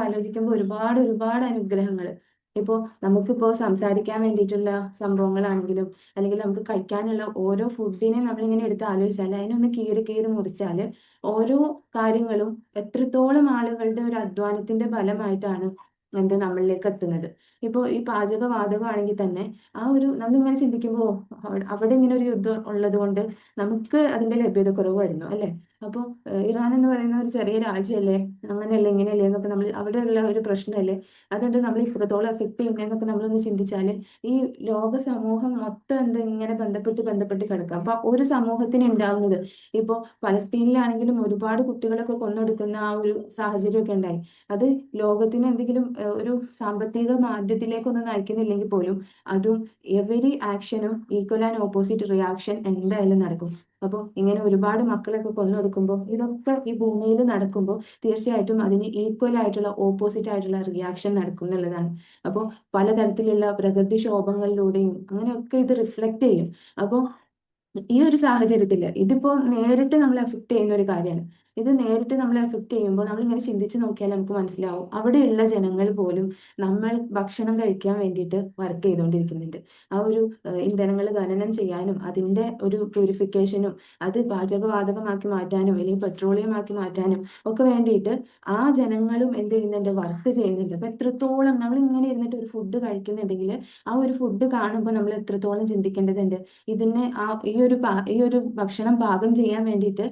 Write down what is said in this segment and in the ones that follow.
ആലോചിക്കുമ്പോൾ ഒരുപാട് ഒരുപാട് അനുഗ്രഹങ്ങൾ. ഇപ്പോൾ നമുക്കിപ്പോൾ സംസാരിക്കാൻ വേണ്ടിയിട്ടുള്ള സംഭവങ്ങളാണെങ്കിലും, അല്ലെങ്കിൽ നമുക്ക് കഴിക്കാനുള്ള ഓരോ ഫുഡിനെ നമ്മളിങ്ങനെ എടുത്ത് ആലോചിച്ചാൽ, അതിനൊന്ന് കീറി കീറി മുറിച്ചാൽ ഓരോ കാര്യങ്ങളും എത്രത്തോളം ആളുകളുടെ ഒരു അധ്വാനത്തിന്റെ ഫലമായിട്ടാണ് നമ്മളിലേക്ക് എത്തുന്നത്. ഇപ്പോൾ ഈ പാചകവാതകമാണെങ്കിൽ തന്നെ ആ ഒരു നമ്മളിങ്ങനെ ചിന്തിക്കുമ്പോൾ അവിടെ ഇങ്ങനെ ഒരു യുദ്ധം ഉള്ളത് കൊണ്ട് നമുക്ക് അതിന്റെ ലഭ്യത കുറവ് വരുന്നു അല്ലെ. അപ്പോൾ ഇറാൻ എന്ന് പറയുന്ന ഒരു ചെറിയ രാജ്യമല്ലേ, അങ്ങനെയല്ലേ ഇങ്ങനെയല്ലേ എന്നൊക്കെ നമ്മൾ അവിടെയുള്ള ഒരു പ്രശ്നമല്ലേ, അതെന്ത് നമ്മൾ ഇത്രത്തോളം എഫക്ട് ചെയ്യുന്നതെന്നൊക്കെ നമ്മളൊന്ന് ചിന്തിച്ചാൽ ഈ ലോക സമൂഹം മൊത്തം ഇങ്ങനെ ബന്ധപ്പെട്ട് ബന്ധപ്പെട്ട് കിടക്കുക. അപ്പൊ ഒരു സമൂഹത്തിന് ഉണ്ടാവുന്നത് ഇപ്പോൾ പലസ്തീനിലാണെങ്കിലും ഒരുപാട് കുട്ടികളൊക്കെ കൊന്നൊടുക്കുന്ന ആ ഒരു സാഹചര്യമൊക്കെ ഉണ്ടായി. അത് ലോകത്തിന് എന്തെങ്കിലും ഒരു സാമ്പത്തിക മാന്ദ്യത്തിലേക്കൊന്നും നയിക്കുന്നില്ലെങ്കിൽ പോലും അതും എവരി ആക്ഷനും ഈക്വൽ ആൻഡ് ഓപ്പോസിറ്റ് റിയാക്ഷൻ എന്തായാലും നടക്കും. അപ്പോൾ ഇങ്ങനെ ഒരുപാട് മക്കളൊക്കെ കൊന്നൊടുക്കുമ്പോൾ ഇതൊക്കെ ഈ ഭൂമിയിൽ നടക്കുമ്പോൾ തീർച്ചയായിട്ടും അതിന് ഈക്വൽ ആയിട്ടുള്ള ഓപ്പോസിറ്റ് ആയിട്ടുള്ള റിയാക്ഷൻ നടക്കും എന്നുള്ളതാണ്. അപ്പോൾ പലതരത്തിലുള്ള പ്രകൃതിക്ഷോഭങ്ങളിലൂടെയും അങ്ങനെയൊക്കെ ഇത് റിഫ്ലക്റ്റ് ചെയ്യും. അപ്പോൾ ഈ ഒരു സാഹചര്യത്തില് ഇതിപ്പോ നേരിട്ട് നമ്മളെ എഫക്ട് ചെയ്യുന്ന ഒരു കാര്യമാണ്. ഇത് നേരിട്ട് നമ്മളെ എഫക്ട് ചെയ്യുമ്പോൾ നമ്മൾ ഇങ്ങനെ ചിന്തിച്ച് നോക്കിയാൽ നമുക്ക് മനസ്സിലാവും, അവിടെയുള്ള ജനങ്ങൾ പോലും നമ്മൾ ഭക്ഷണം കഴിക്കാൻ വേണ്ടിയിട്ട് വർക്ക് ചെയ്തുകൊണ്ടിരിക്കുന്നുണ്ട്. ആ ഒരു ഇന്ധനങ്ങൾ ഖനനം ചെയ്യാനും അതിന്റെ ഒരു പ്യൂരിഫിക്കേഷനും അത് പാചകവാതകമാക്കി മാറ്റാനും അല്ലെങ്കിൽ പെട്രോളിയം ആക്കി മാറ്റാനും ഒക്കെ വേണ്ടിയിട്ട് ആ ജനങ്ങളും എന്ത് ചെയ്യുന്നുണ്ട്, വർക്ക് ചെയ്യുന്നുണ്ട്. അപ്പൊ എത്രത്തോളം നമ്മൾ ഇങ്ങനെ ഇരുന്നിട്ട് ഒരു ഫുഡ് കഴിക്കുന്നുണ്ടെങ്കിൽ ആ ഒരു ഫുഡ് കാണുമ്പോൾ നമ്മൾ എത്രത്തോളം ചിന്തിക്കേണ്ടതുണ്ട്. ഇതിനെ ഈ ഒരു ഭക്ഷണം പാകം ചെയ്യാൻ വേണ്ടിയിട്ട്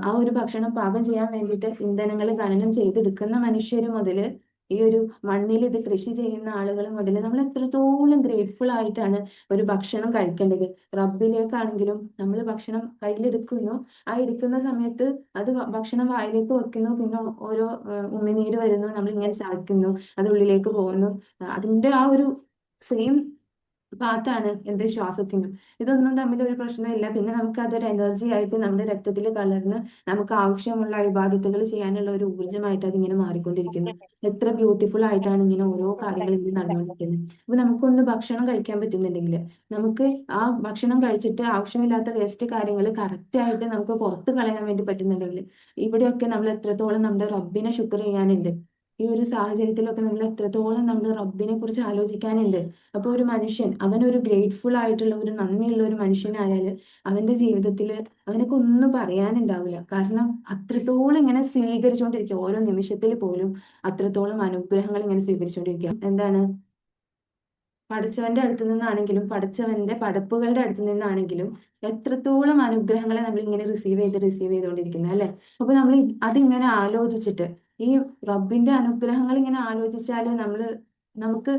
ആ ഒരു ഭക്ഷണം പാകം ചെയ്യാൻ വേണ്ടിയിട്ട് ഇന്ധനങ്ങൾ ഖനനം ചെയ്തെടുക്കുന്ന മനുഷ്യർ മുതല് ഈ ഒരു മണ്ണിൽ ഇത് കൃഷി ചെയ്യുന്ന ആളുകൾ മുതൽ നമ്മൾ എത്രത്തോളം ഗ്രേറ്റ്ഫുൾ ആയിട്ടാണ് ഒരു ഭക്ഷണം കഴിക്കേണ്ടത്. റബ്ബിലേക്കാണെങ്കിലും നമ്മൾ ഭക്ഷണം കയ്യിലെടുക്കുന്നു, ആ എടുക്കുന്ന സമയത്ത് അത് ഭക്ഷണം വായിലേക്ക് വെക്കുന്നു, പിന്നെ ഓരോ ഉമിനീര് വരുന്നു, നമ്മൾ ഇങ്ങനെ ചവയ്ക്കുന്നു, അത് ഉള്ളിലേക്ക് പോകുന്നു. അതിന്റെ ആ ഒരു സെയിം പാത്താണ് എന്ത് ശ്വാസത്തിനും. ഇതൊന്നും തമ്മിൽ ഒരു പ്രശ്നമില്ല. പിന്നെ നമുക്ക് അതൊരു എനർജി ആയിട്ട് നമ്മുടെ രക്തത്തിൽ കലർന്ന് നമുക്ക് ആവശ്യമുള്ള ഇബാദത്തുകൾ ചെയ്യാനുള്ള ഒരു ഊർജ്ജമായിട്ട് അതിങ്ങനെ മാറിക്കൊണ്ടിരിക്കുന്നു. എത്ര ബ്യൂട്ടിഫുൾ ആയിട്ടാണ് ഇങ്ങനെ ഓരോ കാര്യങ്ങൾ ഇങ്ങനെ നടന്നുകൊണ്ടിരിക്കുന്നത്. അപ്പൊ നമുക്കൊന്ന് ഭക്ഷണം കഴിക്കാൻ പറ്റുന്നുണ്ടെങ്കിൽ നമുക്ക് ആ ഭക്ഷണം കഴിച്ചിട്ട് ആവശ്യമില്ലാത്ത വേസ്റ്റ് കാര്യങ്ങൾ കറക്റ്റ് ആയിട്ട് നമുക്ക് പുറത്ത് കളയാൻ വേണ്ടി പറ്റുന്നുണ്ടെങ്കിൽ ഇവിടെയൊക്കെ നമ്മൾ എത്രത്തോളം നമ്മുടെ റബ്ബിനെ ശുക്ർ ചെയ്യാനുണ്ട്. ഈ ഒരു സാഹചര്യത്തിലൊക്കെ നമ്മൾ എത്രത്തോളം നമ്മൾ റബ്ബിനെ കുറിച്ച് ആലോചിക്കാനുണ്ട്. അപ്പൊ ഒരു മനുഷ്യൻ അവനൊരു ഗ്രേറ്റ്ഫുൾ ആയിട്ടുള്ള ഒരു നന്ദിയുള്ള ഒരു മനുഷ്യനായാൽ അവന്റെ ജീവിതത്തിൽ അവനൊക്കെ ഒന്നും പറയാനുണ്ടാവില്ല. കാരണം അത്രത്തോളം ഇങ്ങനെ സ്വീകരിച്ചുകൊണ്ടിരിക്കുക, ഓരോ നിമിഷത്തിൽ പോലും അത്രത്തോളം അനുഗ്രഹങ്ങൾ ഇങ്ങനെ സ്വീകരിച്ചുകൊണ്ടിരിക്കുക. എന്താണ്, പഠിച്ചവന്റെ അടുത്ത് നിന്നാണെങ്കിലും പഠിച്ചവന്റെ പടപ്പുകളുടെ അടുത്ത് നിന്നാണെങ്കിലും എത്രത്തോളം അനുഗ്രഹങ്ങളെ നമ്മൾ ഇങ്ങനെ റിസീവ് ചെയ്തുകൊണ്ടിരിക്കുന്നത് അല്ലെ. അപ്പൊ നമ്മൾ അതിങ്ങനെ ആലോചിച്ചിട്ട് ഈ റബ്ബിന്റെ അനുഗ്രഹങ്ങൾ ഇങ്ങനെ ആലോചിച്ചാല് നമുക്ക്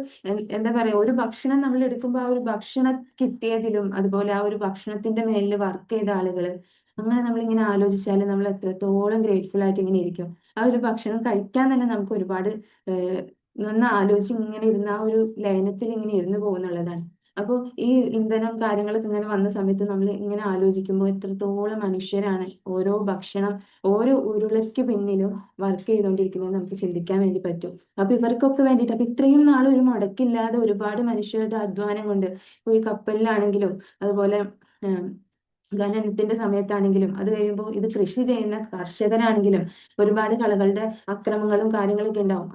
എന്താ പറയാ, ഒരു ഭക്ഷണം നമ്മൾ എടുക്കുമ്പോൾ ആ ഒരു ഭക്ഷണം കിട്ടിയതിലും അതുപോലെ ആ ഒരു ഭക്ഷണത്തിന്റെ മേലിൽ വർക്ക് ചെയ്ത ആളുകള് അങ്ങനെ നമ്മളിങ്ങനെ ആലോചിച്ചാല് നമ്മൾ എത്രത്തോളം ഗ്രേറ്റ്ഫുൾ ആയിട്ട് ഇങ്ങനെ ഇരിക്കും. ആ ഒരു ഭക്ഷണം കഴിക്കാൻ തന്നെ നമുക്ക് ഒരുപാട് ഒന്ന് ആലോചിച്ച് ഇങ്ങനെ ഇരുന്ന് ആ ഒരു ലയനത്തിൽ ഇങ്ങനെ ഇരുന്ന് പോകുന്നുള്ളതാണ്. അപ്പോൾ ഈ ഇന്ധനം കാര്യങ്ങളൊക്കെ ഇങ്ങനെ വന്ന സമയത്ത് നമ്മൾ ഇങ്ങനെ ആലോചിക്കുമ്പോൾ എത്രത്തോളം മനുഷ്യരാണ് ഓരോ ഭക്ഷണം ഓരോ ഉരുളയ്ക്ക് പിന്നിലും വർക്ക് ചെയ്തുകൊണ്ടിരിക്കുന്നത് നമുക്ക് ചിന്തിക്കാൻ വേണ്ടി പറ്റും. അപ്പൊ ഇവർക്കൊക്കെ വേണ്ടിയിട്ട് അപ്പൊ ഇത്രയും നാൾ ഒരു മുടക്കില്ലാതെ ഒരുപാട് മനുഷ്യരുടെ അധ്വാനം കൊണ്ട് ഇപ്പൊ ഈ കപ്പലിലാണെങ്കിലും അതുപോലെ ഖനനത്തിന്റെ സമയത്താണെങ്കിലും അത് കഴിയുമ്പോൾ ഇത് കൃഷി ചെയ്യുന്ന കർഷകനാണെങ്കിലും ഒരുപാട് കളകളുടെ അക്രമങ്ങളും കാര്യങ്ങളൊക്കെ ഉണ്ടാവും.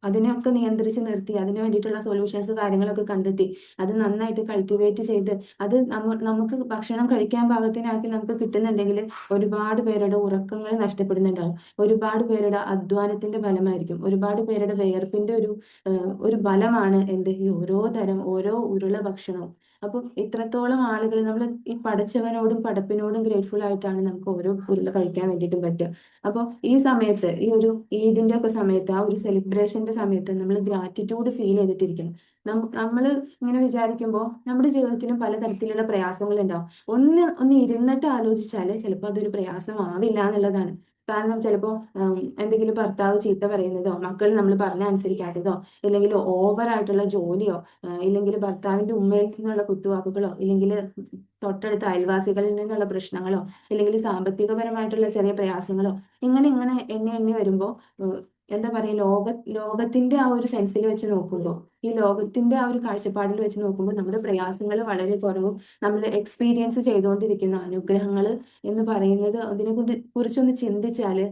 അതിനെയൊക്കെ നിയന്ത്രിച്ച് നിർത്തി അതിന് വേണ്ടിയിട്ടുള്ള സൊല്യൂഷൻസ് കാര്യങ്ങളൊക്കെ കണ്ടെത്തി അത് നന്നായിട്ട് കൾട്ടിവേറ്റ് ചെയ്ത് അത് നമുക്ക് ഭക്ഷണം കഴിക്കാൻ പാകത്തിനാക്കി നമുക്ക് കിട്ടുന്നുണ്ടെങ്കിൽ ഒരുപാട് പേരുടെ ഉറക്കങ്ങൾ നഷ്ടപ്പെടുന്നുണ്ടാവും. ഒരുപാട് പേരുടെ അധ്വാനത്തിന്റെ ഫലമായിരിക്കും, ഒരുപാട് പേരുടെ വിയർപ്പിന്റെ ഒരു ബലമാണ് ഈ ഓരോ തരം ഓരോ ഉരുള ഭക്ഷണവും. അപ്പൊ ഇത്രത്തോളം ആളുകൾ നമ്മൾ ഈ പടച്ചവനോടും പടപ്പിനോടും ഗ്രേറ്റ്ഫുൾ ആയിട്ടാണ് നമുക്ക് ഓരോ ഉരുള കഴിക്കാൻ വേണ്ടിയിട്ടും പറ്റുക. അപ്പോൾ ഈ സമയത്ത് ഈ ഒരു ഈദിന്റെ ഒക്കെ സമയത്ത് ആ ഒരു സെലിബ്രേഷന്റെ സമയത്ത് നമ്മൾ ഗ്രാറ്റിറ്റ്യൂഡ് ഫീൽ ചെയ്തിട്ടിരിക്കണം. നമ്മൾ ഇങ്ങനെ വിചാരിക്കുമ്പോൾ നമ്മുടെ ജീവിതത്തിലും പലതരത്തിലുള്ള പ്രയാസങ്ങൾ ഉണ്ടാവും. ഒന്ന് ഇരുന്നിട്ട് ആലോചിച്ചാൽ ചിലപ്പോൾ അതൊരു പ്രയാസമാവില്ല എന്നുള്ളതാണ്. കാരണം ചിലപ്പോൾ എന്തെങ്കിലും ഭർത്താവ് ചീത്ത പറയുന്നതോ മക്കൾ നമ്മൾ പറഞ്ഞ അനുസരിക്കാത്തതോ ഇല്ലെങ്കിൽ ഓവറായിട്ടുള്ള ജോലിയോ ഇല്ലെങ്കിൽ ഭർത്താവിന്റെ ഉമ്മയിൽ നിന്നുള്ള കുത്തുവാക്കുകളോ ഇല്ലെങ്കിൽ തൊട്ടടുത്ത അയൽവാസികളിൽ നിന്നുള്ള പ്രശ്നങ്ങളോ ഇല്ലെങ്കിൽ സാമ്പത്തികപരമായിട്ടുള്ള ചെറിയ പ്രയാസങ്ങളോ ഇങ്ങനെ ഇങ്ങനെ എണ്ണി എണ്ണി വരുമ്പോൾ എന്താ പറയാ, ലോകത്തിന്റെ ആ ഒരു സെൻസിൽ വെച്ച് നോക്കുമ്പോൾ, ഈ ലോകത്തിന്റെ ആ ഒരു കാഴ്ചപ്പാടിൽ വെച്ച് നോക്കുമ്പോൾ നമ്മുടെ പ്രയാസങ്ങൾ വളരെ കുറവും, നമ്മൾ എക്സ്പീരിയൻസ് ചെയ്തുകൊണ്ടിരിക്കുന്ന അനുഗ്രഹങ്ങൾ എന്ന് പറയുന്നത് കുറിച്ചൊന്ന് ചിന്തിച്ചാല്,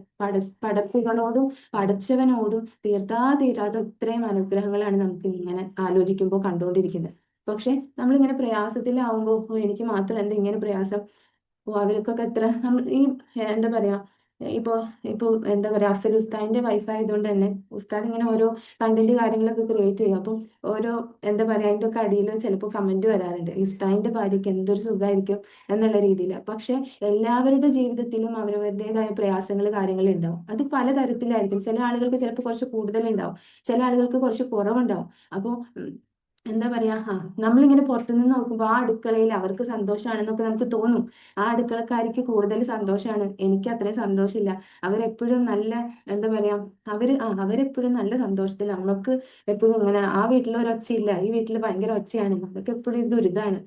പടപ്പുകളോടും പടച്ചവനോടും തീരാത്ത ഇത്രയും അനുഗ്രഹങ്ങളാണ് നമുക്ക് ഇങ്ങനെ ആലോചിക്കുമ്പോൾ കണ്ടുകൊണ്ടിരിക്കുന്നത്. പക്ഷെ നമ്മളിങ്ങനെ പ്രയാസത്തിലാവുമ്പോൾ, ഓ എനിക്ക് മാത്രം എന്താ ഇങ്ങനെ പ്രയാസം, ഓ അവർക്കൊക്കെ എത്ര, നമ്മൾ ഈ എന്താ പറയാ, ഇപ്പൊ ഇപ്പൊ എന്താ പറയാ, അഫ്സൽ ഉസ്താദിന്റെ വൈഫ് ആയതുകൊണ്ട് തന്നെ ഉസ്താദ് ഇങ്ങനെ ഓരോ കണ്ടന്റ് കാര്യങ്ങളൊക്കെ ക്രിയേറ്റ് ചെയ്യും. അപ്പം ഓരോ എന്താ പറയാ, അതിന്റെ ഒക്കെ അടിയിൽ ചിലപ്പോൾ കമന്റ് വരാറുണ്ട്, ഈ ഉസ്താദിന്റെ ഭാര്യയ്ക്ക് എന്തൊരു സുഖമായിരിക്കും എന്നുള്ള രീതിയിൽ. പക്ഷെ എല്ലാവരുടെ ജീവിതത്തിലും അവരവരുടേതായ പ്രയാസങ്ങൾ കാര്യങ്ങൾ ഉണ്ടാവും. അത് പലതരത്തിലായിരിക്കും. ചില ആളുകൾക്ക് ചിലപ്പോൾ കുറച്ച് കൂടുതലുണ്ടാവും, ചില ആളുകൾക്ക് കുറച്ച് കുറവുണ്ടാവും. അപ്പോൾ എന്താ പറയാ, നമ്മളിങ്ങനെ പുറത്തുനിന്ന് നോക്കുമ്പോൾ ആ അടുക്കളയിൽ അവർക്ക് സന്തോഷമാണെന്നൊക്കെ നമുക്ക് തോന്നും. ആ അടുക്കളക്കാരിക്ക് കൂടുതൽ സന്തോഷമാണ്, എനിക്ക് അത്രയും സന്തോഷമില്ല. അവരെപ്പോഴും നല്ല എന്താ പറയാ, അവരെപ്പോഴും നല്ല സന്തോഷത്തിൽ, നമുക്ക് എപ്പോഴും ഇങ്ങനെ ആ വീട്ടിൽ ഒരു ഒച്ചയില്ല, ഈ വീട്ടിൽ ഭയങ്കര ഒച്ചയാണ്, നമുക്ക് എപ്പോഴും ഇത് ദുരിതമാണ്.